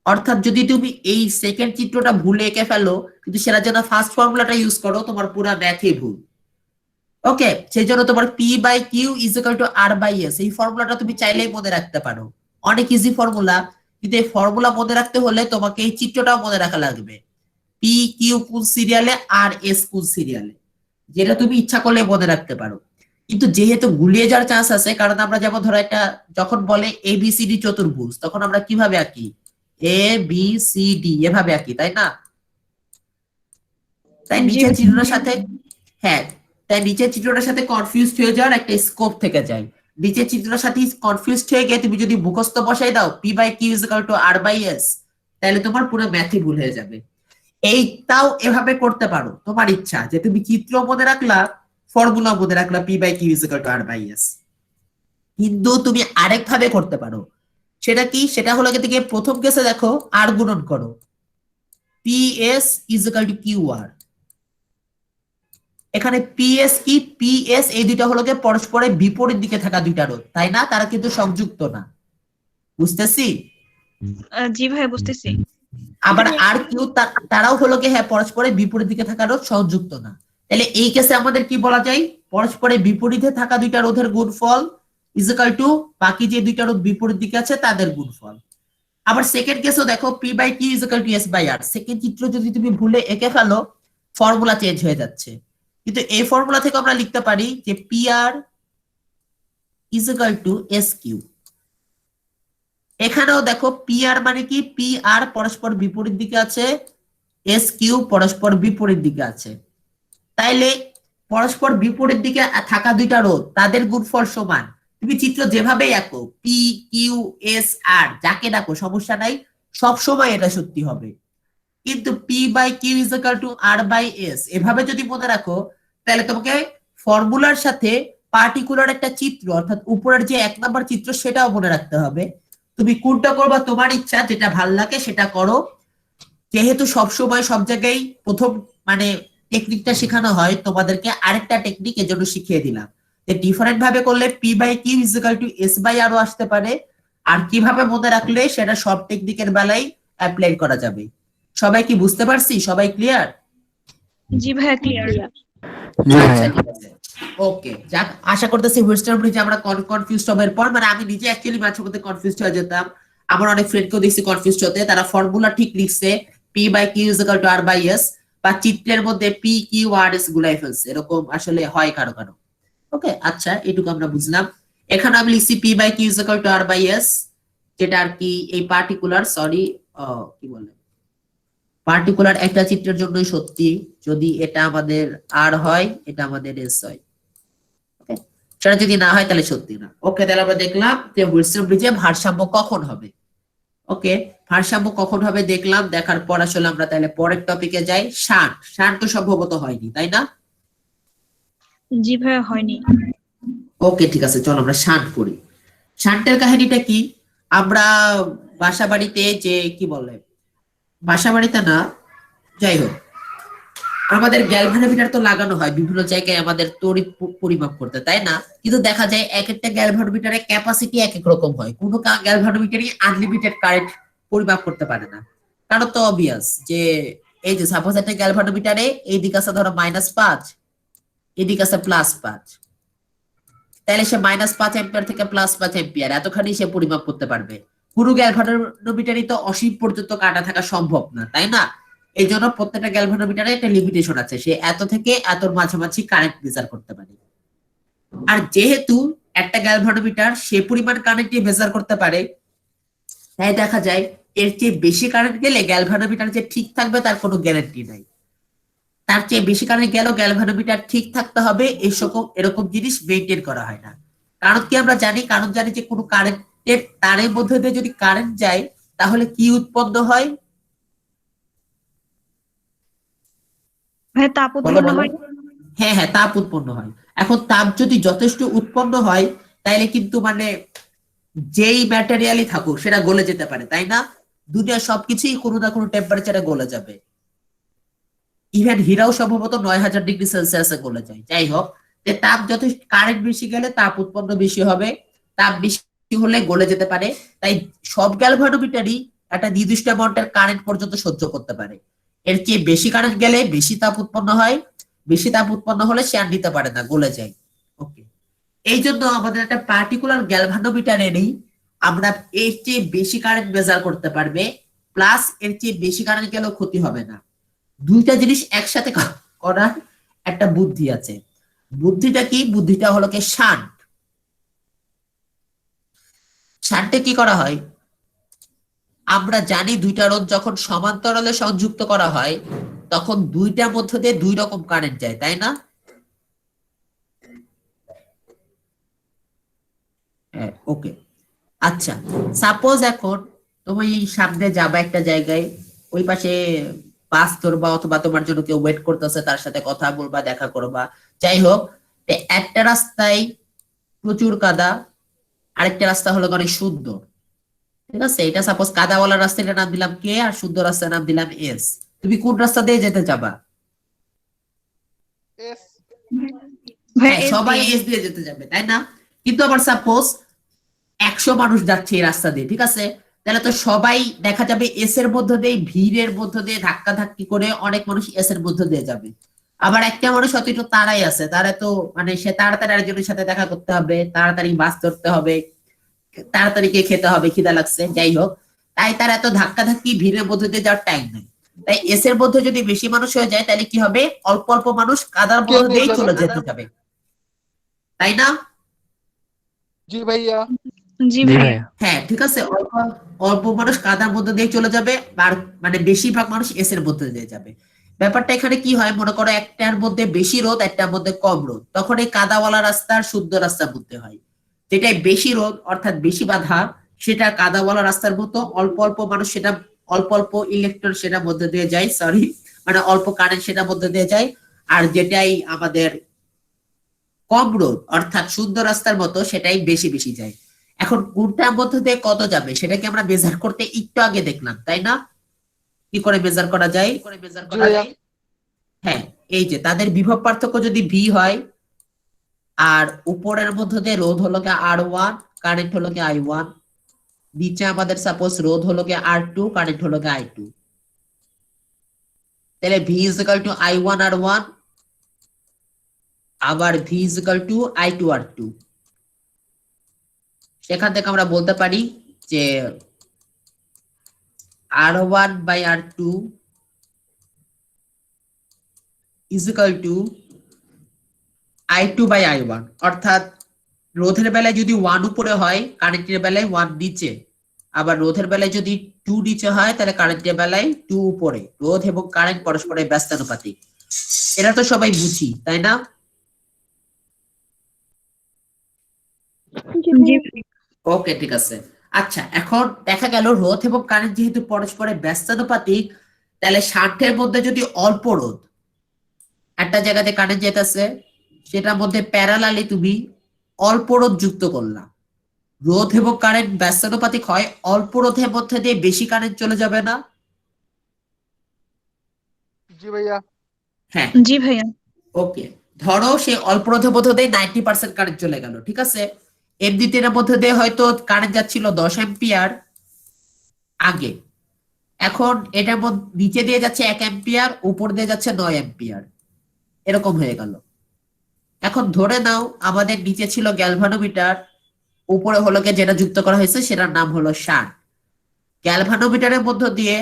অর্থাৎ যদি তুমি এই সেকেন্ড চিত্রটা ভুলে এঁকে ফেলো, কিন্তু সেটার জন্য ফার্স্ট ফর্মুলাটা ইউজ করো, তোমার পুরো ম্যাথই ভুল। ওকে, সেই জন্য তোমার P by Q is equal to R by S এই ফর্মুলাটা তুমি চাইলেই মনে রাখতে পারো, অনেক ইজি ফর্মুলা। কিন্তু এই ফর্মুলা মনে রাখতে হলে তোমাকে এই চিত্রটাও মনে রাখা লাগবে, পি কিউ কোন সিরিয়ালে আর এস কোন সিরিয়ালে, যেটা তুমি ইচ্ছা করলে মনে রাখতে পারো। কিন্তু যেহেতু গুলিয়ে যাওয়ার চান্স আছে, কারণ আমরা যেমন ধরো একটা যখন বলে এ বি সি ডি চতুর্ভুজ, তখন আমরা কিভাবে আঁকি, এ বি সি ডি এভাবে আঁকি, তাই না? তাই নিচের চিত্রটার সাথে, হ্যাঁ, তাই নিচের চিত্রটার সাথে কনফিউজড হয়ে যাওয়ার একটা স্কোপ থেকে যায়। নিচের চিত্রটার সাথে কনফিউজড হয়ে গিয়ে তুমি যদি মুখস্থ বসাই দাও P by Q is equal to R by S, তাহলে তোমার পুরো ম্যাথই ভুল হয়ে যাবে। এইটাও এভাবে করতে পারো, তোমার ইচ্ছা, যে তুমি চিত্র মনে রাখলা, ফর্মুলা মনে রাখলা P by Q is equal to R by S. কিন্তু তুমি আরেক ভাবে করতে পারো, সেটা কি? সেটা হলো গিয়ে প্রথম কেসে দেখো আর গুণন করো, P S is equal to Q R. এখানে পিএস কি, পিএস এই দুইটা হলো গিয়ে পরস্পরের বিপরীত দিকে থাকা দুইটা রোধ, তাই না? তারা কিন্তু সংযুক্ত না, বুঝতেছি? জি ভাই বুঝতেছি। আবার আর কিউ তারাও হলো গিয়ে হ্যাঁ পরস্পরের বিপরীত দিকে থাকা রোধ, সংযুক্ত না। তাহলে এই কেসে আমাদের কি বলা যায়, পরস্পরের বিপরীতে থাকা দুইটা রোধের গুণফল ইজ ইকুয়াল টু বাকি যে দুইটা রোধ বিপরীত দিকে আছে তাদের গুণফল। আবার সেকেন্ড কেসও দেখো P by Q is equal to S by R. Second চিত্র যদি তুমি ভুলে এঁকে ফেলো, ফর্মুলা চেঞ্জ হয়ে যাচ্ছে। কিন্তু এই ফর্মুলা থেকে আমরা লিখতে পারি যে P R is equal to S Q. এখানেও দেখো পি আর মানে কি, পি আর পরস্পর বিপরীত দিকে আছে, এস কিউ পরস্পর বিপরীত দিকে আছে। তাইলে পরস্পর বিপরীত দিকে থাকা দুইটা রোধ তাদের গুণফল সমান। তুমি চিত্র যেভাবেই আঁকো, পি কিউ এস আর যাকে ডাকো সমস্যা নাই, সব সময় এটা সত্যি হবে। কিন্তু P by Q is equal to R by S এভাবে যদি মনে রাখো, তাহলে তোমাকে ফর্মুলার সাথে পার্টিকুলার একটা চিত্র অর্থাৎ উপরের যে 1 নম্বর চিত্র সেটাও মনে রাখতে হবে। তুমি কোনটা করবা তোমার ইচ্ছা, যেটা ভাল লাগে সেটা করো। যেহেতু সব সময় সব জায়গায় প্রথম মানে টেকনিকটা শেখানো হয়, তোমাদেরকে আরেকটা টেকনিক এর জন্য শিখিয়ে দিলাম যে ডিফারেন্ট ভাবে করলে P by Q is equal to S by আরও আসতে পারে, আর কিভাবে মনে রাখলে সেটা সব টেকনিকের বেলায় অ্যাপ্লাই করা যাবে। সবাই কি বুঝতে পারছি? সবাই ক্লিয়ার? জি ভাইয়া ক্লিয়ার। ওকে, যাক, আশা করতেছি হোস্টেল ব্রিজে আমরা কনফিউজ হবার পর, মানে আমি নিজে অ্যাকচুয়ালি মাঝে মধ্যে কনফিউজ হয়ে যেতাম, আমার অনেক ফ্রেন্ডকেও দেখছি কনফিউজ হতে, তারা ফর্মুলা ঠিক লিখছে P by Q is equal to R by S, বা চিত্রের মধ্যে পি কিউ আর এস গুলাই ফেলছে, এরকম আসলে হয় কারো কারো। ওকে, আচ্ছা, এটুকু আমরা বুঝলাম। এখানে আমি লিখছি P by Q is equal to R by S, যেটা আর কি এই পার্টিকুলার কি বলে পার্টিকুলার একটা চিত্রের জন্যই সত্যি, যদি এটা আমাদের আর হয় এটা আমাদের এস হয়। ওকে, সেটা যদি না হয় তাহলে সত্যি না। ওকে, তাহলে আমরা দেখলাম যে উইলসন ব্রিজে ভারসাম্য কখন হবে। ওকে, ভারসাম্য কখন হবে দেখলাম, দেখার পর আসলে আমরা তাহলে পরের টপিকে যাই। শান্ট, শান্ট তো সম্ভবত হয়নি, তাই না? জি ভাইয়া হয়নি। ওকে, ঠিক আছে, চলো আমরা শান্ট করি। শান্টের কাহিনীটা কি, আমরা বাসা বাড়িতে যে কি বলে, বাসা বাড়িতে না, যাই হোক, আমাদের গ্যালভানোমিটার তো লাগানো হয় বিভিন্ন জায়গায় আমাদের তড়িৎ পরিমাপ করতে, তাই না? কিন্তু দেখা যায় এক একটা গ্যালভানোমিটারের ক্যাপাসিটি এক এক রকম হয়, কোনো গ্যালভানোমিটারই আনলিমিটেড কারেন্ট পরিমাপ করতে পারে না। কারণ তো অবভিয়াস যে এই যে সাপোজ একটা গ্যালভানোমিটারে এই দিকে আছে ধরো -5, এদিকে আছে +5, তাহলে সে -5 অ্যাম্পিয়ার থেকে +5 অ্যাম্পিয়ার এতখানি সে পরিমাপ করতে পারবে। পুরো গ্যালভানোমিটারই তো অসীম পর্যন্ত কাটা থাকা সম্ভব না, তাই না? এই জন্য প্রত্যেকটা গ্যালভানোমিটারে একটা লিমিটেশন আছে, সে এত থেকে এতর মাঝামাঝি কারেন্ট মেজার করতে পারে। আর যেহেতু একটা গ্যালভানোমিটার সে পরিমাণ কারেন্টই মেজার করতে পারে, তাই দেখা যায় এর চেয়ে বেশি কারেন্ট গেলে গ্যালভানোমিটার যে ঠিক থাকবে তার কোনো গ্যারান্টি নাই। তার চেয়ে বেশি কারেন্ট গেল গ্যালভানোমিটার ঠিক থাকতে হবে, এরকম জিনিস মেনটেন করা হয় না। কারণ কি আমরা জানি, কারণ জানি যে কোনো কারেন্টের তারের মধ্যে দিয়ে যদি কারেন্ট যায় তাহলে কি উৎপন্ন হয়? ভাইয়া তাপ উৎপন্ন হয়। হ্যাঁ হ্যাঁ, তাপ উৎপন্ন হয়। এখন তাপ যদি যথেষ্ট উৎপন্ন হয় তাইলে কিন্তু মানে যেই ম্যাটেরিয়ালই থাকুক সেটা গলে যেতে পারে, তাই না? দুনিয়ার সবকিছুই কোনো না কোনো টেম্পারেচারে গলে যাবে। ইভেন হীরাও সম্ভবত 9000 ডিগ্রি সেলসিয়াসে গলে যায়। যাই হোক, যে তাপ যথেষ্ট, কারেন্ট বেশি গেলে তাপ উৎপন্ন বেশি হবে, তাপ বেশি হলে গলে যেতে পারে। তাই সব গ্যালভানোমিটারই একটা নির্দিষ্ট অ্যামাউন্টের কারেন্ট পর্যন্ত সহ্য করতে পারে। এর চেয়ে বেশি কারেন্ট গেলে বেশি তাপ উৎপন্ন হয়, বেশি তাপ উৎপন্ন হলে সে আর নিতে পারে না, গলে যায়। ওকে, এই জন্য আমাদের একটা পার্টিকুলার গ্যালভানোমিটারেরই আমরা এর চেয়ে বেশি কারেন্ট মেজার করতে পারবে, প্লাস এর চেয়ে বেশি কারেন্ট গেলেও ক্ষতি হবে না। দুইটা জিনিস একসাথে করার একটা বুদ্ধি আছে। বুদ্ধিটা কি? বুদ্ধিটা হলো কি শান্ট। শান্টে কি করা হয়, আমরা জানি দুইটা রোধ যখন সমান্তরালে সংযুক্ত করা হয় তখন দুইটার মধ্যে দিয়ে দুই রকম কারেন্ট যায়, তাই না? ওকে, আচ্ছা, সাপোজ এখন তুমি সামনে যাবা একটা জায়গায়, ওই পাশে বাস ধরবা অথবা তোমার জন্য কেউ ওয়েট করতেছে, তার সাথে কথা বলবা, দেখা করবা, যাই হোক, একটা রাস্তায় প্রচুর কাদা, আরেকটা রাস্তা হলো অনেক সুন্দর, ঠিক আছে? এটা সাপোজ কাদাওয়ালা রাস্তাটার নাম দিলাম কে, আর সুন্দর রাস্তার নাম দিলাম এস। তুমি কোন রাস্তা দিয়ে যেতে যাবা? এস। ভাইয়া সবাই এস দিয়ে যেতে যাবে, তাই না? কিন্তু আবার সাপোজ 100 মানুষ যাচ্ছে এই রাস্তা দিয়ে, ঠিক আছে? তাহলে তো সবাই দেখা যাবে এস এর মধ্য দিয়ে, ভিড়ের মধ্য দিয়ে ধাক্কা ধাক্কি করে অনেক মানুষ এস এর মধ্য দিয়ে যাবে। আবার একটা মানুষ হয়তো একটু তাড়াই আছে, তারা তো মানে সে তাড়াতাড়ি আরেকজনের সাথে দেখা করতে হবে, তাড়াতাড়ি বাস ধরতে হবে, তাড়াতাড়ি কে খেতে হবে, খিদা লাগছে, যাই হোক, তাই তার এত ধাক্কা ধাক্কি ভিড়ের মধ্যে দিয়ে যাওয়ার টাইম নেই। তাই এস এর মধ্যে যদি বেশি মানুষ হয়ে যায় তাহলে কি হবে, অল্প অল্প মানুষ কাদার মধ্যে দিয়েই চলে যেতে যাবে, তাই না? জি ভাইয়া। জি ভাইয়া। হ্যাঁ ঠিক আছে, অল্প অল্প মানুষ কাদার মধ্যে দিয়ে চলে যাবে, আর মানে বেশিরভাগ মানুষ এস এর মধ্যে দিয়ে যাবে। ব্যাপারটা এখানে কি হয়, মনে করো একটার মধ্যে বেশি রোদ, একটার মধ্যে কম রোদ, তখন এই কাদাওয়ালা রাস্তা আর শুদ্ধ রাস্তার মধ্যে হয়। যেটাই বেশি রোদ অর্থাৎ বেশি বাধা, সেটা কাদাওয়ালা রাস্তার মতো অল্প অল্প মানুষ সেটা, অল্প অল্প ইলেকট্রন সেটা মধ্যে দিয়ে যায়, সরি মানে অল্প কারেন্ট সেটা মধ্যে দিয়ে যায়। আর যেটাই আমাদের কম রোদ অর্থাৎ শুদ্ধ রাস্তার মতো, সেটাই বেশি বেশি যায়। এখন কোনটার মধ্যে দিয়ে কত যাবে সেটাকে আমরা মেজার করতে একটু আগে দেখলাম, তাই না? কি করে মেজার করা যায়? জি ভাইয়া। হ্যাঁ, এই যে তাদের বিভব পার্থক্য যদি ভি হয়, আর উপরের মধ্যে দিয়ে রোধ হলো গিয়ে R1, কারেন্ট হলো গিয়ে I1, নিচে আমাদের সাপোজ রোধ হলো গিয়ে R2, কারেন্ট হলো গিয়ে I2, তাহলে V is equal to I1 R1, আবার V is equal to I2 R2। সেখান থেকে আমরা বলতে পারি যে R1 by R2 is equal to I2 by I1, অর্থাৎ রোধের বেলায় যদি 1 উপরে হয়, কারেন্টের বেলায় 1 নিচে, আবার রোধের বেলায় যদি 2 নিচে হয়, তাহলে কারেন্টের বেলায় 2 উপরে। রোধ এবং কারেন্ট পরস্পরের ব্যস্তানুপাতিক, এটা তো সবাই বুঝি, তাই না? জি ওকে ঠিক আছে। আচ্ছা, এখন দেখা গেল রোধ এবং কারেন্ট যেহেতু পরস্পরের ব্যস্তানুপাতিক, তাহলে শান্টের মধ্যে যদি অল্প রোধ, একটা জায়গাতে কারেন্ট যেতেছে, সেটার মধ্যে প্যারালালি তুমি অল্প রোধ যুক্ত করলা, রোধ এবং কারেন্ট ব্যস্তানুপাতিক হয়, অল্প রোধের মধ্যে দিয়ে বেশি কারেন্ট চলে যাবে না? জি ভাইয়া। হ্যাঁ জি ভাইয়া। ওকে, ধরো সে অল্প রোধের মধ্যে দিয়ে 90% কারেন্ট চলে গেল, ঠিক আছে। এমনিতে এর মধ্যে দিয়ে হয়তো কারেন্ট যাচ্ছিল 10 অ্যাম্পিয়ার আগে, এখন এটার মধ্যে নিচে দিয়ে যাচ্ছে 1 অ্যাম্পিয়ার, উপর দিয়ে যাচ্ছে 9 অ্যাম্পিয়ার, এরকম হয়ে গেল। এখন ধরে নাও আমাদের নিচে ছিল গ্যালভানোমিটার, উপরে হলো গিয়ে যেটা যুক্ত করা হয়েছে সেটার নাম হলো শান্ট। গ্যালভানোমিটারের মধ্য দিয়ে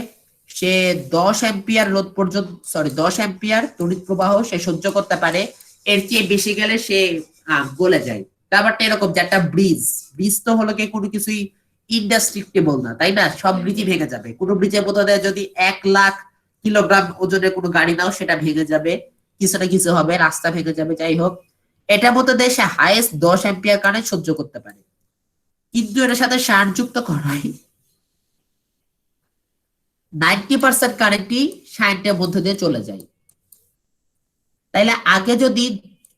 সে 10 অ্যাম্পিয়ার রোধ পর্যন্ত, সরি 10 অ্যাম্পিয়ার তড়িৎ প্রবাহ সে সহ্য করতে পারে, এর চেয়ে বেশি গেলে সে গলে যায়। ব্যাপারটা এরকম যে একটা ব্রিজ, ব্রিজ তো হলো গিয়ে কোনো কিছুই ইনডেস্ট্রাক্টেবল না, তাই না? সব ব্রিজই ভেঙে যাবে। কোনো ব্রিজের মধ্যে দিয়ে যদি 1 লাখ কিলোগ্রাম ওজনের কোনো গাড়ি নাও, সেটা ভেঙে যাবে, কিছু না কিছু হবে, রাস্তা ভেঙে যাবে, যাই হোক। এটার মধ্যে দিয়ে সে হাইয়েস্ট 10 অ্যাম্পিয়ার কারেন্ট সহ্য করতে পারে, কিন্তু এর সাথে শান্ট যুক্ত করায় 90% কারেন্টই শান্টের মধ্যে দিয়ে চলে যায়। তাইলে আগে যদি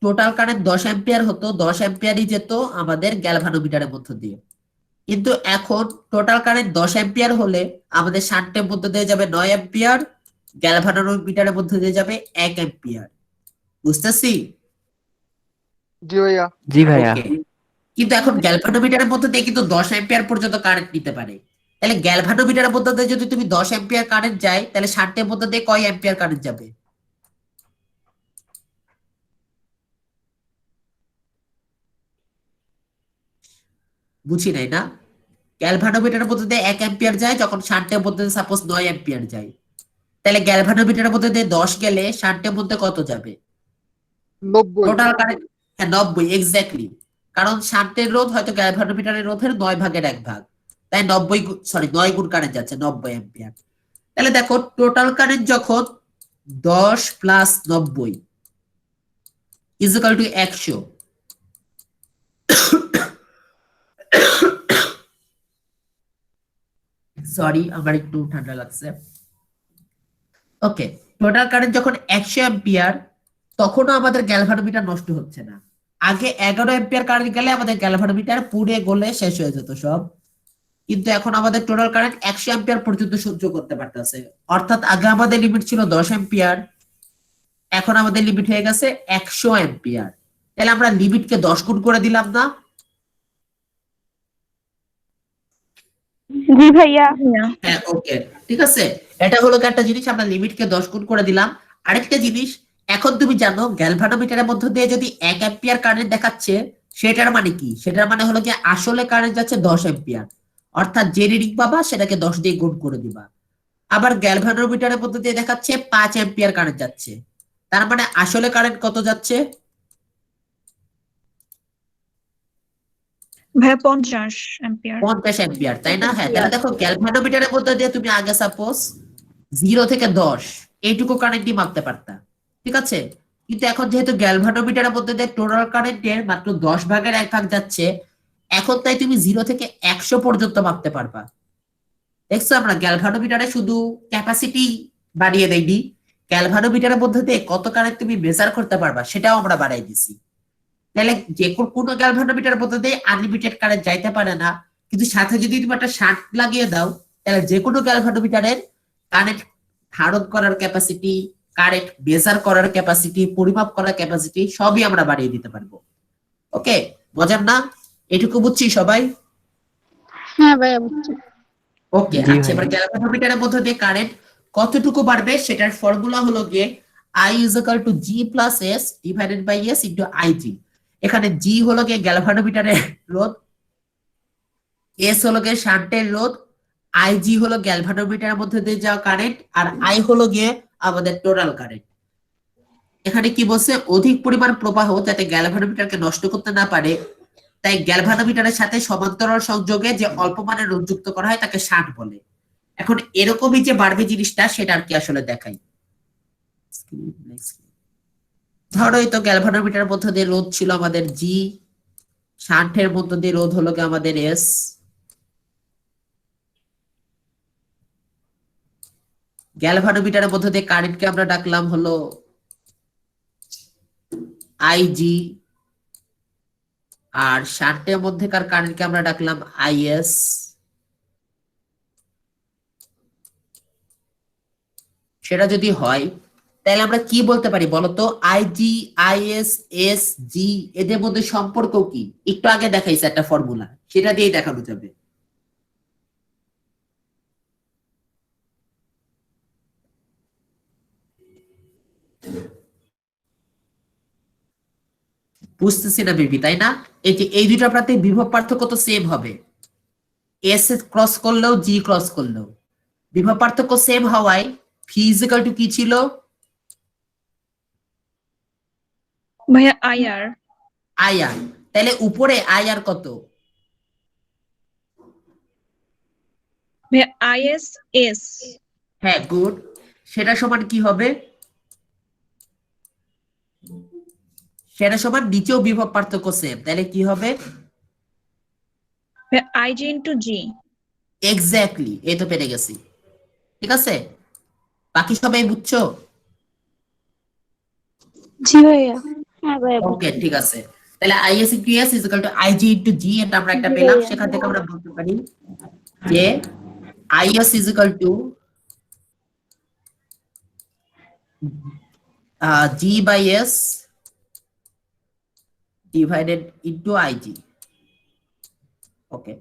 টোটাল কারেন্ট 10 অ্যাম্পিয়ার হতো, 10 অ্যাম্পিয়ারই যেত আমাদের গ্যালভানোমিটারের মধ্য দিয়ে, কিন্তু এখন টোটাল কারেন্ট 10 অ্যাম্পিয়ার হলে আমাদের শান্টের মধ্যে দিয়ে যাবে 9 অ্যাম্পিয়ার, গ্যালভানোমিটারের মধ্যে দিয়ে যাবে 1 অ্যাম্পিয়ার। বুঝতেছি? জি ভাইয়া। জি ভাইয়া। ওকে, কিন্তু এখন গ্যালভানোমিটারের মধ্যে দিয়ে কিন্তু 10 অ্যাম্পিয়ার পর্যন্ত কারেন্ট নিতে পারে। তাহলে গ্যালভানোমিটারের মধ্যে দিয়ে যদি তুমি 10 অ্যাম্পিয়ার কারেন্ট যায়, তাহলে শান্টের মধ্যে দিয়ে কয় অ্যাম্পিয়ার কারেন্ট যাবে? বুঝি নাই না? গ্যালভানোমিটারের মধ্যে দিয়ে 1 অ্যাম্পিয়ার যায়, যখন শান্টের মধ্যে সাপোজ 9 অ্যাম্পিয়ার যায়, তাহলে গ্যালভানোমিটারের মধ্যে দিয়ে 10 গেলে শান্টের মধ্যে কত যাবে? 90। টোটাল কারেন্ট, হ্যাঁ 90 এক্স্যাক্টলি। কারণ শান্টের রোধ হয়তো গ্যালভানোমিটারের রোধের 9 ভাগের 1 ভাগ, তাই 90 সরি 9 গুণ কারেন্ট যাচ্ছে, 90 অ্যাম্পিয়ার। তাহলে দেখো টোটাল কারেন্ট যখন 10 plus 90 is equal two 100, sorry আমার একটু ঠান্ডা লাগছে। ওকে, টোটাল কারেন্ট যখন 100 অ্যাম্পিয়ার, তখনও আমাদের গ্যালভানোমিটার নষ্ট হচ্ছে না। আগে 11 অ্যাম্পিয়ার কারেন্ট গেলে আমাদের গ্যালভানোমিটার পুড়ে গলে শেষ হয়ে যেত সব, কিন্তু এখন আমাদের টোটাল কারেন্ট 100 অ্যাম্পিয়ার পর্যন্ত সহ্য করতে পারতেছে। অর্থাৎ আগে আমাদের লিমিট ছিল 10 অ্যাম্পিয়ার, এখন আমাদের লিমিট হয়ে গেছে 100 অ্যাম্পিয়ার। তাহলে আমরা লিমিটকে 10 গুণ করে দিলাম না? জি ভাইয়া। হ্যাঁ ওকে ঠিক আছে, এটা হলো একটা জিনিস, আমরা লিমিটকে 10 গুণ করে দিলাম। আরেকটা জিনিস, এখন তুমি জানো গ্যালভানোমিটারের মধ্যে দিয়ে যদি 1 অ্যাম্পিয়ার কারেন্ট দেখাচ্ছে, সেটার মানে কি? সেটার মানে হলো যে আসলে কারেন্ট যাচ্ছে 10 অ্যাম্পিয়ার, অর্থাৎ যে রিডিং পাবা সেটাকে 10 দিয়ে গুণ করে দিবা। আবার গ্যালভানোমিটারের মধ্যে দিয়ে দেখাচ্ছে 5 অ্যাম্পিয়ার কারেন্ট যাচ্ছে, তার মানে আসলে কারেন্ট কত যাচ্ছে? ভাইয়া 50 অ্যাম্পিয়ার। 50 অ্যাম্পিয়ার, তাই না? হ্যাঁ, তাহলে দেখো গ্যালভানোমিটারের মধ্যে দিয়ে তুমি আগে সাপোজ 0 থেকে 10 এইটুকু কারেন্টই মাপতে পারতা, ঠিক আছে? কিন্তু এখন যেহেতু গ্যালভানোমিটারের মধ্যে দিয়ে টোটাল কারেন্টের মাত্র 10 ভাগের 1 ভাগ যাচ্ছে, এখন তাই তুমি 0 থেকে 100 পর্যন্ত মাপতে পারবা। দেখছো, আমরা গ্যালভানোমিটারে শুধু ক্যাপাসিটি বাড়িয়ে দেইনি, গ্যালভানোমিটারের মধ্যে দিয়ে কত কারেন্ট তুমি মেজার করতে পারবা সেটাও আমরা বাড়াই দিছি। তাহলে যে কোনো গ্যালভানোমিটারের মধ্যে দিয়ে আনলিমিটেড কারেন্ট যাইতে পারে না, কিন্তু সাথে যদি তুমি একটা শান্ট লাগিয়ে দাও, তাহলে যে কোনো গ্যালভানোমিটারের কারেন্ট ধারণ করার ক্যাপাসিটি, কারেন্ট মেজার করার ক্যাপাসিটি, পরিমাপ করার ক্যাপাসিটি সবই আমরা বাড়িয়ে দিতে পারবো। ওকে, মজার না? এটুকু বুঝছি সবাই? হ্যাঁ ভাইয়া বুঝছি। ওকে, আচ্ছা, এবার গ্যালভানোমিটারের মধ্যে দিয়ে কারেন্ট কতটুকু বাড়বে সেটার ফর্মুলা হলো গিয়ে I is equal to G plus S divided by S into IG। এখানে G হলো গিয়ে গ্যালভানোমিটারের রোধ, S হলো গিয়ে শান্টের রোধ, IG হলো গ্যালভানোমিটারের মধ্যে দিয়ে যাওয়া কারেন্ট, আর I হলো গিয়ে আমাদের টোটাল কারেন্ট। এখানে কি বলছে? অধিক পরিমাণ প্রবাহ যাতে গ্যালভানোমিটারকে নষ্ট করতে না পারে, তাই গ্যালভানোমিটারের সাথে সমান্তরাল সংযোগে যে অল্প মানের রোধ যুক্ত করা হয় তাকে শান্ট বলে। এখন এরকমই যে বাড়বে জিনিসটা সেটা আর কি আসলে দেখাই। ধরো এই তো গ্যালভানোমিটারের মধ্যে দিয়ে রোধ ছিল আমাদের জি, শান্টের মধ্যে দিয়ে রোধ হলো গিয়ে আমাদের এস, গ্যালভানোমিটারের মধ্যে দিয়ে কারেন্টকে আমরা ডাকলাম হলো আইজি, আর শান্টের মধ্যেকার কারেন্টকে আমরা ডাকলাম আইএস। সেটা যদি হয় তাহলে আমরা কি বলতে পারি বলতো? আইজি, আইএস, এস, জি এদের মধ্যে সম্পর্ক কি? একটু আগে দেখাইছে একটা ফর্মুলা, সেটা দিয়েই দেখানো যাবে। বুঝতেছি না বেবি, তাই না? এই যে এই দুইটা প্রান্তে বিভব পার্থক্য তো সেম হবে, এস ক্রস করলেও জি ক্রস করলেও বিভব পার্থক্য সেম হওয়ায় ফিজিক্যাল টু কি ছিল? ভাইয়া আইআর। আইআর। তাহলে উপরে আইআর কত? ভাইয়া আইএস এস। হ্যাঁ, গুড। সেটা সমান কি হবে? সেটা সমান নিচেও বিভব পার্থক্য সেম, তাহলে কি হবে? ভাইয়া আইজি ইনটু জি। এক্স্যাক্টলি, এই তো পেরে গেছি। ঠিক আছে, বাকি সবাই বুঝছো? জি ভাইয়া। হ্যাঁ ভাইয়া ওকে, ঠিক আছে। তাহলে IS into S is equal to IG into G, এটা আমরা একটা পেলাম। সেখান থেকে আমরা বলতে পারি যে IS is equal to G by S divided into IG. Okay,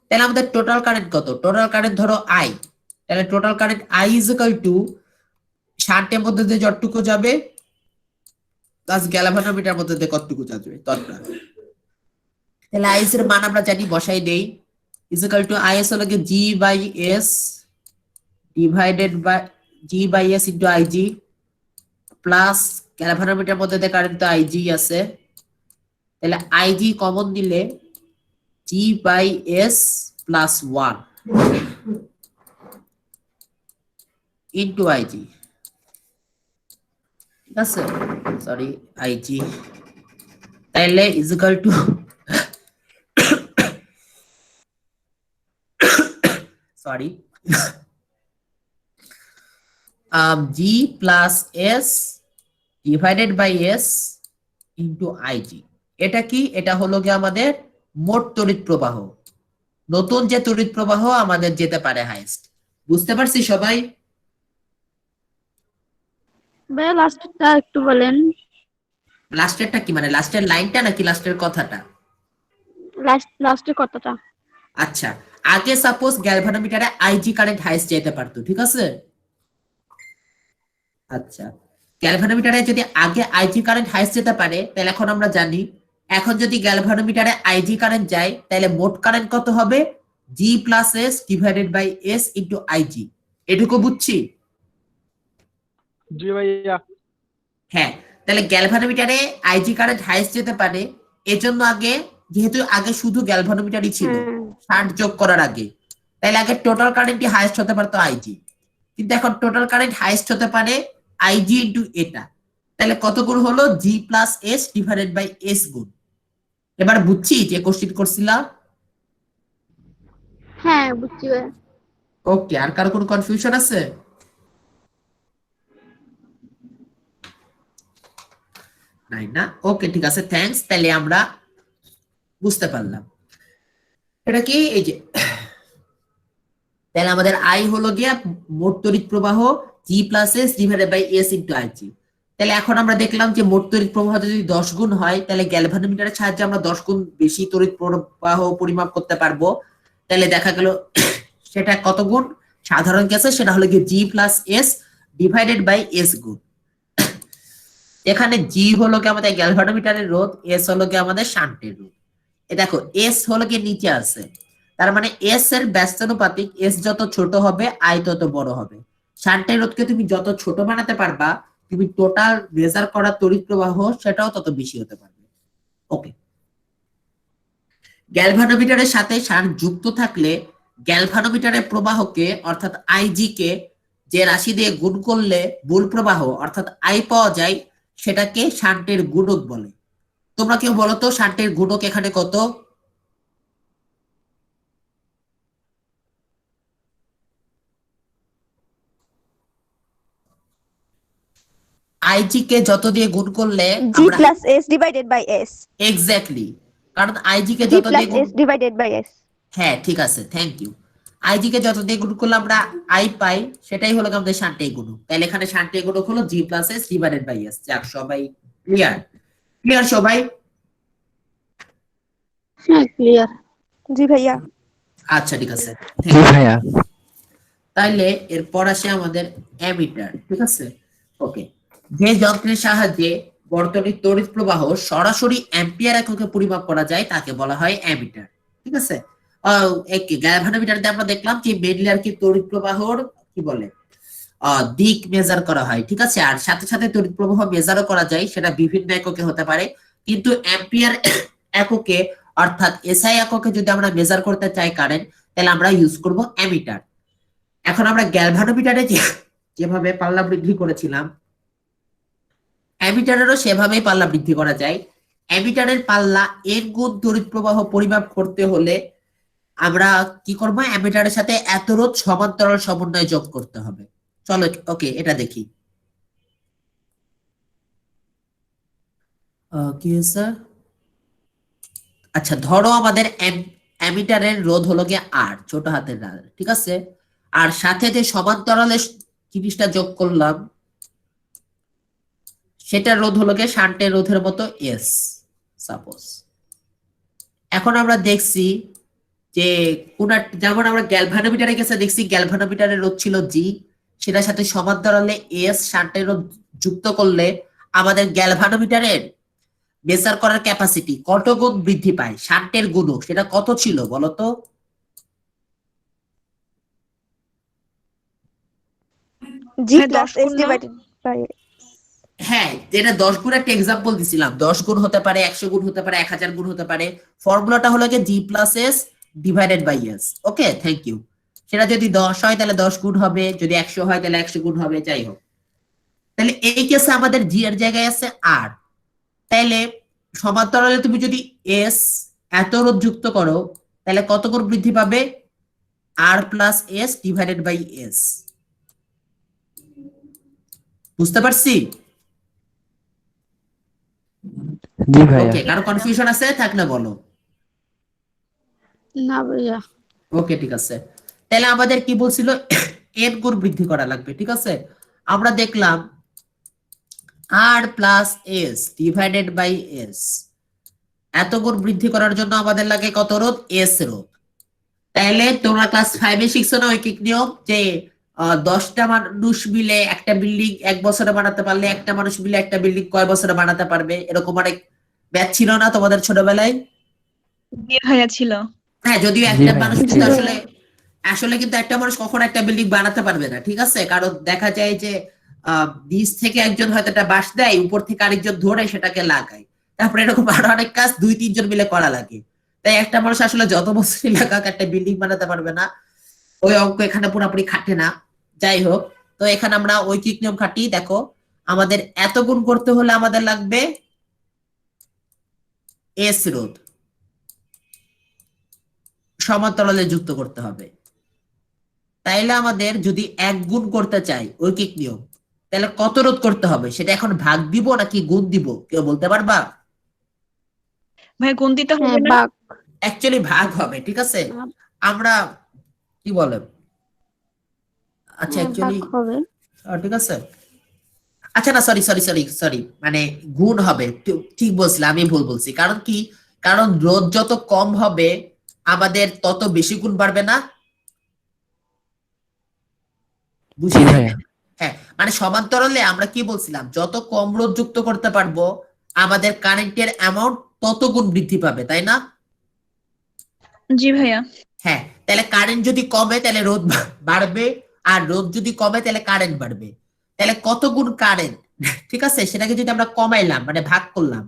তাহলে আমাদের টোটাল কারেন্ট কত? টোটাল কারেন্ট ধরো আই, তাহলে total current I is equal to শান্টের মধ্যে দিয়ে যতটুকু যাবে প্লাস গ্যালভানোমিটারের মধ্যে দিয়ে কতটুকু যাবে ততটা। তাহলে আইএস এর মান আমরা জানি, বসাই দেই। ইজ ইকুয়াল টু আইএস হলো কি G by S divided by G by S into IG plus গ্যালভানোমিটারের মধ্যে দিয়ে কারেন্ট তো আইজি আছে, তাহলে আইজি কমন দিলে G by S plus 1 into IG. ঠিক আছে, সরি আইজি, তাহলে is equal to sorry G plus S divided by S into IG. এটা কি? এটা হলো গিয়ে আমাদের মোট তড়িৎ প্রবাহ, নতুন যে তড়িৎ প্রবাহ আমাদের যেতে পারে হাইয়েস্ট। বুঝতে পারছি সবাই? ভাইয়া লাস্টটা একটু বলেন। লাস্টেরটা কি মানে লাস্টের লাইনটা নাকি লাস্টের কথাটা? লাস্টের কথাটা। আচ্ছা, আগে সাপোজ গ্যালভানোমিটারে আইজি কারেন্ট হাইয়েস্ট যেতে পারতো, ঠিক আছে? আচ্ছা, গ্যালভানোমিটারে যদি আগে আইজি কারেন্ট হাইয়েস্ট যেতে পারে, তাহলে এখন আমরা জানি এখন যদি গ্যালভানোমিটারে আইজি কারেন্ট যায় তাহলে মোট কারেন্ট কত হবে? G plus S divided by S into IG. এটুকু বুঝছি? জি ভাইয়া। হ্যাঁ, তাহলে গ্যালভানোমিটারে আইজি কারেন্ট হাইয়েস্ট যেতে পারে, এজন্য আগে যেহেতু আগে শুধু গ্যালভানোমিটারই ছিল হ্যাঁ 60 যোগ করার আগে, তাহলে আগে টোটাল কারেন্টই হাইয়েস্ট হতে পারতো আইজি, কিন্তু এখন টোটাল কারেন্ট হাইয়েস্ট হতে পারে আইজি ইন্টু এটা। তাহলে কত গুণ হলো? G plus S divided by S গুণ। এবার বুঝছি যে কোশ্চেন করছিলাম। হ্যাঁ বুঝছি ভাইয়া। ওকে, আর কারো কোনো কনফিউশন আছে? নাই না? ওকে ঠিক আছে, থ্যাঙ্কস। তাহলে আমরা বুঝতে পারলাম এটা কি, এই যে তাহলে আমাদের আই হলো গিয়া মোট তড়িৎ প্রবাহ G plus S divided by S into IG. তাহলে এখন আমরা দেখলাম যে মোট তড়িৎ প্রবাহ যদি 10 গুণ হয়, তাহলে গ্যালভানোমিটারের সাহায্যে আমরা 10 গুণ বেশি তড়িৎ প্রবাহ পরিমাপ করতে পারবো। তাহলে দেখা গেল সেটা কত গুণ? সাধারণ কেসে সেটা হলো গিয়ে G plus S divided by S গুণ। এখানে জি হলো কি আমাদের গ্যালভানোমিটারের রোধ, এস হলো কি আমাদের শান্টের রোধ। এ দেখো এস হলো কি নিচে আছে, তার মানে এস এর ব্যস্তানুপাতিক, এস যত ছোট হবে আই তত বড় হবে। শান্টের রোধকে তুমি যত ছোট বানাতে পারবা, তুমি টোটাল মেজার করা তড়িৎ প্রবাহ সেটাও তত বেশি হতে পারবে। ওকে, গ্যালভানোমিটারের সাথে শান্ট যুক্ত থাকলে গ্যালভানোমিটারের প্রবাহকে অর্থাৎ আইজি কে যে রাশি দিয়ে গুণ করলে মূল প্রবাহ অর্থাৎ আই পাওয়া যায়, সেটাকে শান্টের গুণক বলে। তোমরা কেউ বলো তো শান্টের গুণক এখানে কত? আইজি কে যত দিয়ে গুণ করলে জি আমরা plus S divided by S. Exactly, কারণ আইজি কে জি যত প্লাস দিয়ে গুণ, এস ডিভাইডেড বাই এস। হ্যাঁ ঠিক আছে, থ্যাংক ইউ। আইজি কে যত দিয়ে গুণ করলে আমরা আই পাই, সেটাই হলো আমাদের শান্টের গুণক। তাহলে এখানে শান্টের গুণক হলো G plus S divided by S. যাক, সবাই ক্লিয়ার? ক্লিয়ার সবাই? হ্যাঁ ক্লিয়ার। জি ভাইয়া। আচ্ছা ঠিক আছে, জি ভাইয়া। তাইলে এরপর আসে আমাদের অ্যামিটার। ঠিক আছে, ওকে। যে যন্ত্রের সাহায্যে বর্তনীর তড়িৎ প্রবাহ সরাসরি অ্যাম্পিয়ার এককে পরিমাপ করা যায় তাকে বলা হয় অ্যামিটার। ঠিক আছে, গ্যালভানোমিটার দিয়ে আমরা দেখলাম যে মেইনলি আর কি তড়িৎ প্রবাহর কি বলে দিক মেজার করা হয়। ঠিক আছে, আর সাথে সাথে তড়িৎ প্রবাহ মেজারও করা যায়, সেটা বিভিন্ন এককে হতে পারে, কিন্তু অ্যাম্পিয়ার এককে অর্থাৎ এসআই এককে যদি আমরা মেজার করতে চাই কারেন্ট, তাহলে আমরা ইউজ করব অ্যামিটার। এখন আমরা গ্যালভানোমিটারে যেভাবে পাল্লা বৃদ্ধি করেছিলাম, অ্যামিটারেরও সেভাবেই পাল্লা বৃদ্ধি করা যায়। অ্যামিটারের পাল্লা এর গুণ তড়িৎ প্রবাহ পরিমাপ করতে হলে আমরা কি করব? অ্যামিটারের সাথে এত রোধ সমান্তরাল সমন্বয় যোগ করতে হবে। চলো ওকে এটা দেখি। কি স্যার? আচ্ছা, ধরো আমাদের অ্যামিটারের রোধ হলো গিয়ে আর, ছোট হাতের আর, ঠিক আছে, আর সাথে যে সমান্তরালের জিনিসটা যোগ করলাম সেটার রোধ হলো গিয়ে শান্টের রোধের মতো এস সাপোজ। এখন আমরা দেখছি যে যেমন আমরা গ্যালভানোমিটারের কাছে দেখছি গ্যালভানোমিটারের রোধ ছিল জি, সেটার সাথে সমান্তরালে এস শান্টের রোধ যুক্ত করলে আমাদের গ্যালভানোমিটারের মেজার করার ক্যাপাসিটি কত গুণ বৃদ্ধি পায়? শান্টের গুণক সেটা কত ছিল বলতো? জি হ্যাঁ, প্লাস 10 এস গুণ না? Divided by. হ্যাঁ, যেটা 10 গুণ একটা এক্সাম্পল দিছিলাম, 10 গুণ হতে পারে, 100 গুণ হতে পারে, 1000 গুণ হতে পারে। ফর্মুলাটা হলো যে G plus S divided by S. Okay, thank you. সেটা যদি 10 হয় তাহলে 10 গুণ হবে, যদি 100 হয় তাহলে 100 গুণ হবে, যাই হোক। তাহলে এই কেসে আমাদের জি এর জায়গায় আছে আর, তাহলে সমান্তরালে তুমি যদি এস এত রোধ যুক্ত করো, তাহলে কত গুণ বৃদ্ধি পাবে? R plus S divided by S. বুঝতে পারছি? জি ভাইয়া। ওকে, কারো কনফিউশন আছে থাকলে বলো। না ভাইয়া। ওকে ঠিক আছে, তাহলে আমাদের কি বলছিল? এন গুণ বৃদ্ধি করা লাগবে। ঠিক আছে, আমরা দেখলাম R plus S divided by S, এত গুণ বৃদ্ধি করার জন্য আমাদের লাগে কত রোধ? এস রোধ। তাহলে তোমরা ক্লাস 5 এ শিখছো না ঐকিক নিয়ম, যে 10টা মানুষ মিলে একটা বিল্ডিং 1 বছরে বানাতে পারলে একটা মানুষ মিলে একটা বিল্ডিং কয় বছরে বানাতে পারবে? এরকম অনেক ব্যাচ ছিল না তোমাদের ছোটবেলায়? জি ভাইয়া ছিল। হ্যাঁ, যদিও জি একটা ভাইয়া, মানুষ জি কিন্তু ভাইয়া। আসলে আসলে কিন্তু একটা মানুষ কখনো একটা বিল্ডিং বানাতে পারবে না। ঠিক আছে, কারণ দেখা যায় যে নিচ থেকে একজন হয়তো একটা বাঁশ দেয়, উপর থেকে আরেকজন ধরে সেটাকে লাগায়। তারপরে এরকম আরো অনেক কাজ 2-3 জন মিলে করা লাগে। তাই একটা মানুষ আসলে যত বছরই লাগাক একটা বিল্ডিং বানাতে পারবে না, ওই অঙ্ক এখানে পুরোপুরি খাটে না। যাই হোক, তো এখানে আমরা ঐকিক নিয়ম খাটি। দেখো আমাদের এত গুণ করতে হলে আমাদের লাগবে এস রোধ, সমান্তরালে যুক্ত করতে হবে। তাইলে আমাদের যদি 1 গুণ করতে চাই ঐকিক নিয়ম, তাহলে কত রোধ করতে হবে সেটা এখন ভাগ দিব নাকি গুণ দিব, কেউ বলতে পারবা? ভাইয়া গুণ দিতে হবে হ্যাঁ না? বাঘ অ্যাকচুয়ালি ভাগ হবে, ঠিক আছে। আমরা কি বলে, আচ্ছা হ্যাঁ বাঘ অ্যাকচুয়ালি হবে। ঠিক আছে। আচ্ছা না, সরি সরি সরি সরি, মানে গুণ হবে, ঠিক বলছিলাম, আমি ভুল বলছি। কারণ কি, কারণ রোধ যত কম হবে আমাদের তত বেশি গুণ বাড়বে না, জি বুঝলি? ভাইয়া। হ্যাঁ, মানে সমান্তরালে আমরা কি বলছিলাম, যত কম রোধ যুক্ত করতে পারবো আমাদের কারেন্টের অ্যামাউন্ট তত গুণ বৃদ্ধি পাবে, তাই না? জি ভাইয়া। হ্যাঁ, তাহলে কারেন্ট যদি কমে তাহলে রোধ বাড়বে, আর রোধ যদি কমে তাহলে কারেন্ট বাড়বে। তাহলে কত গুণ কারেন্ট, ঠিক আছে, সেটাকে যদি আমরা কমাইলাম মানে ভাগ করলাম,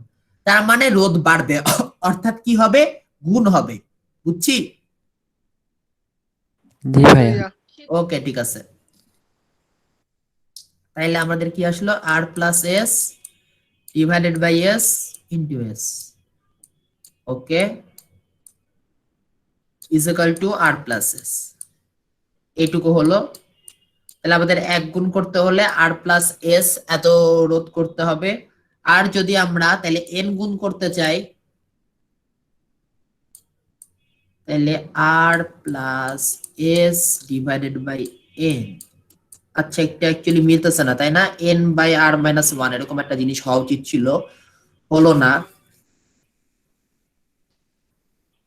তার মানে রোধ বাড়বে, অর্থাৎ কি হবে, গুণ হবে। বুঝছি? জি জি ভাইয়া। ভাইয়া ওকে, ঠিক আছে। তাইলে আমাদের কি আসলো, R plus S divided by S into S, okay, is equal to R plus S. এইটুকু হলো। তাহলে আমাদের 1 গুণ করতে হলে আর প্লাস এস এত রোধ করতে হবে। আর যদি আমরা তাহলে এন গুণ করতে চাই, তাহলে R plus S divided by N. আচ্ছা, একটা অ্যাকচুয়ালি মিলতেছে না, তাই না? এন বাই আর মাইনাস 1 এরকম একটা জিনিস হওয়া উচিত ছিল, হলো না।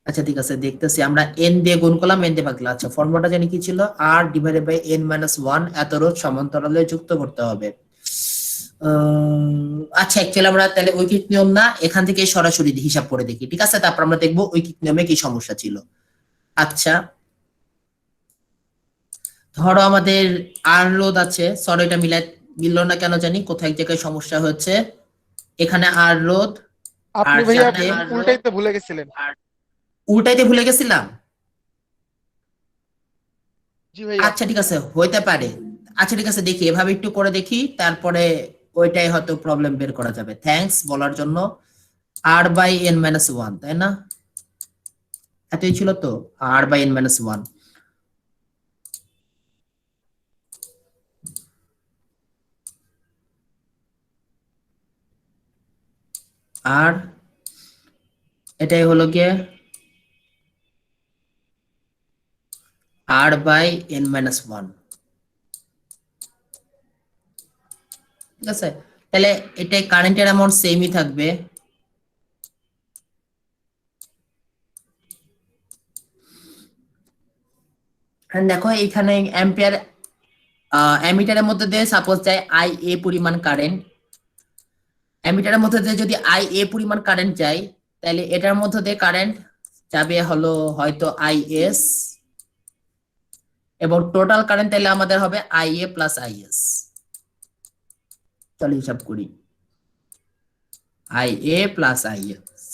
আচ্ছা ঠিক আছে, দেখতেছি। আমরা এন দিয়ে গুণ করলাম, এন দিয়ে ভাগ করলাম। আচ্ছা, ফর্মুলাটা জানি কি ছিল, আর ডিভাইডেড বাই এন মাইনাস 1 এত রোধ সমান্তরালে যুক্ত করতে হবে। আচ্ছা, অ্যাকচুয়ালি আমরা তাহলে ঐকিক নিয়ম না, এখান থেকে সরাসরি হিসাব করে দেখি, ঠিক আছে? তারপর আমরা দেখবো ঐকিক নিয়মে কি সমস্যা ছিল। আচ্ছা, ধরো আমাদের আর রোধ আছে, সরি এটা মিললো না কেন জানি, কোথায় এক জায়গায় সমস্যা হচ্ছে। এখানে আর রোধ, আপনি আর ভাইয়া সাথে উল্টাইতে ভুলে গেছিলেন। উল্টাইতে ভুলে গেছিলাম। জি ভাইয়া আচ্ছা ঠিক আছে, হইতে পারে। আচ্ছা ঠিক আছে, দেখি এভাবে একটু করে দেখি, তারপরে ওইটাই হয়তো প্রবলেম বের করা যাবে। থ্যাঙ্কস বলার জন্য। আর বাই এন মাইনাস 1, তাই না? এতই ছিল তো, আর বাই এন মাইনাস 1। আর এটাই হলো গিয়ে আর বাই এন মাইনাস 1, ঠিক আছে? তাহলে এটাই কারেন্টের অ্যামাউন্ট সেমই থাকবে। দেখো এখানে অ্যাম্পিয়ার, অ্যামিটারের মধ্যে দিয়ে সাপোজ যায় আই এ পরিমাণ কারেন্ট, অ্যামিটারের মধ্যে দিয়ে যদি আই এ পরিমাণ কারেন্ট যায়, তাহলে এটার মধ্যে দিয়ে কারেন্ট যাবে হলো হয়তো আই এস, এবং টোটাল কারেন্ট তাহলে আমাদের হবে I A plus I S. চলো হিসাব করি, I A plus I S.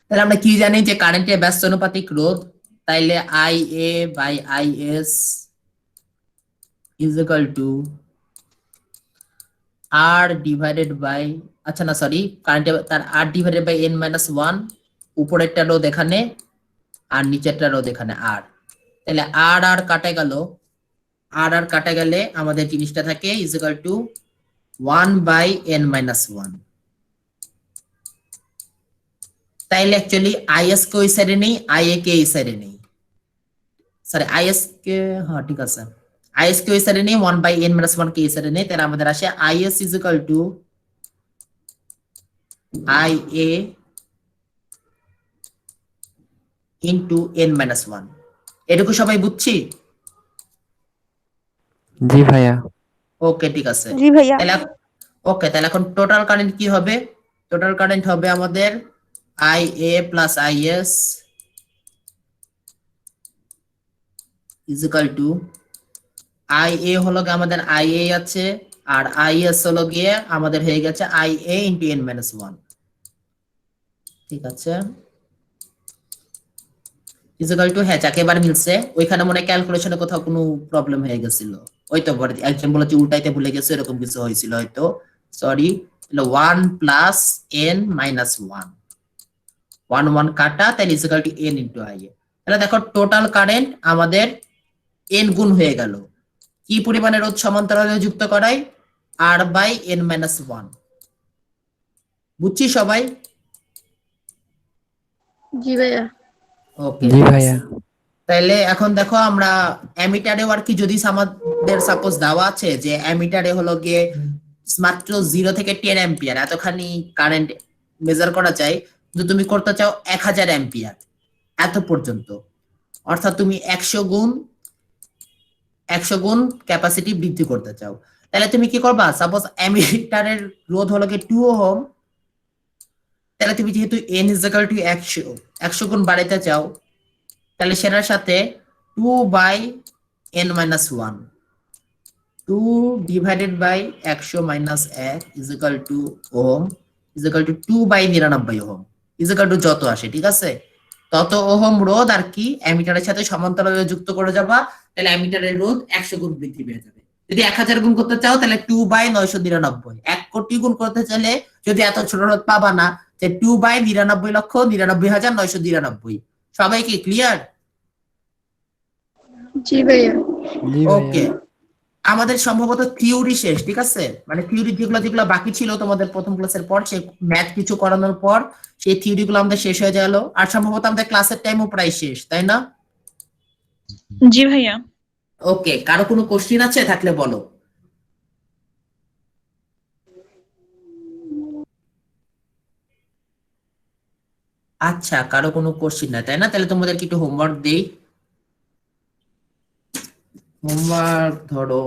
তাহলে আমরা কি জানি যে কারেন্টের ব্যস্তানুপাতিক রোধ, তাইলে I A by I S is equal to R divided by, আচ্ছা না সরি, কারেন্টের তার R divided by N minus 1, উপরেরটা রোধ এখানে আর নিচেরটা রোধ এখানে আর। তাহলে আর আর কাটা গেল, আর আর কাটা গেলে আমাদের জিনিসটা থাকে is equal to 1 by N minus 1। তাইলে অ্যাকচুয়ালি আইএস কে ওই সাইডে নেই, আইএ কে এই সাইডে নেই, সরি আইএস কে, হ্যাঁ ঠিক আছে, আইএস কে ওই সাইডে নেই, 1 বাই এন মাইনাস 1 কে এই সাইডে নেই। তাহলে আমাদের আসে is is equal two IA into N minus 1। এটুকু সবাই বুঝছি? জি ভাইয়া। ওকে ঠিক আছে। জি ভাইয়া। তাহলে ওকে, তাহলে এখন টোটাল কারেন্ট কি হবে? টোটাল কারেন্ট হবে আমাদের I A plus I S is equal two I A হলো আমাদের আই এ আছে আর IS হলো গিয়ে আমাদের হয়ে গেছে IA ইন্টু n মাইনাস 1। ঠিক আছে, ইকুয়াল টু, হ্যাঁ যাকে এবার মিলছে। ওইখানে মনে ক্যালকুলেশনে কোথাও কোনো প্রবলেম হয়ে গেছিল, ওই তো একজন বলেছে উল্টাইতে ভুলে গেছে, এরকম কিছু হয়েছিল হয়তো, সরি। 1 প্লাস n মাইনাস 1, 1 1 কাটা, তাহলে equal to n into IA। তাহলে দেখো টোটাল কারেন্ট আমাদের n গুণ হয়ে গেল। কি পরিমাণে রোধ সমান্তরালে যুক্ত করাই? R by n minus 1। বুঝছি সবাই? জি ভাইয়া। ওকে, জি ভাইয়া। তাহলে এখন দেখো আমরা অ্যামিটারে আর কি, যদি আমাদের সাপোজ দেওয়া আছে যে অ্যামিটারে হলো গিয়ে মাত্র 0 থেকে 10 অ্যাম্পিয়ার এতখানি কারেন্ট মেজার করা যায়, কিন্তু তুমি করতে চাও 1000 অ্যাম্পিয়ার এত পর্যন্ত, অর্থাৎ তুমি 100 গুণ ক্যাপাসিটি বৃদ্ধি করতে চাও, তাহলে তুমি কি করবা? সাপোজ অ্যামিটারের রোধ হলো গিয়ে 2 ওহম, তাহলে তুমি যেহেতু n = 100 গুণ বাড়াইতে চাও, তাহলে সেটার সাথে 2 by n minus 1, 2 divided by 100 minus 1 equal to ohm, equal to 2 by 99 ohm, equal to যত আসে, ঠিক আছে, তত ওহম রোধ আর কি অ্যামিটারের সাথে সমান্তরালে যুক্ত করে যাবা, তাহলে অ্যামিটারের রোধ 100 গুণ বৃদ্ধি পেয়ে যাবে। যদি 1000 গুণ করতে চাও তাহলে 2 বাই 999, 1 কোটি গুণ করতে চাইলে যদি এত ছোট রোধ পাবা না, যে 2 বাই 99,99,999। সবাই কি ক্লিয়ার? জি ভাইয়া। জি ভাইয়া। ওকে, আমাদের সম্ভবত থিওরি শেষ, ঠিক আছে, মানে থিওরি যেগুলো বাকি ছিল তোমাদের প্রথম ক্লাসের পর, সেই ম্যাথ কিছু করানোর পর সেই থিওরি গুলো আমাদের শেষ হয়ে গেল, আর সম্ভবত আমাদের ক্লাসের টাইমও প্রায় শেষ, তাই না? জি ভাইয়া। ওকে, কারো কোনো কোশ্চিন আছে? থাকলে বলো। আচ্ছা, কারো কোনো কোশ্চিন নাই, তাই না? তাহলে তোমাদেরকে একটু হোমওয়ার্ক দেই। হোমওয়ার্ক ধরো,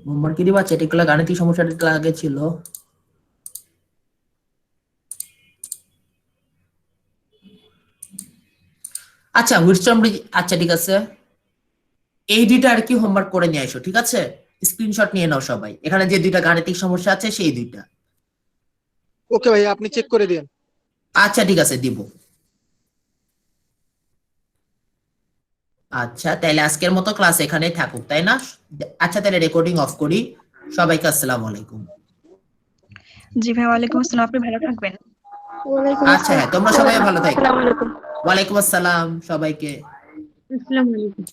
হোমওয়ার্ক কি দিবা? এগুলো গাণিতিক সমস্যাটা আগে ছিল। আচ্ছা হুইটস্টন ব্রিজ, আচ্ছা ঠিক আছে, এই দুইটা আর কি হোমওয়ার্ক করে নিয়ে আসো, ঠিক আছে, স্ক্রিনশট নিয়ে নাও সবাই, এখানে যে দুইটা গাণিতিক সমস্যা আছে সেই দুইটা। ওকে ভাইয়া, আপনি চেক করে দিন। আচ্ছা ঠিক আছে, দিব। আচ্ছা তাহলে আজকের মতো ক্লাস এখানেই থাকুক, তাই না? আচ্ছা তাহলে রেকর্ডিং অফ করি। সবাইকে আসসালামু আলাইকুম। জি ভাই, ওয়ালাইকুম আসসালাম, আপনি ভালো থাকবেন। ওয়ালাইকুম আচ্ছা হ্যাঁ, তোমরা সবাই ভালো থাকো। আসসালামু আলাইকুম। ওয়ালাইকুম আসসালাম সবাইকে। আসসালামু আলাইকুম।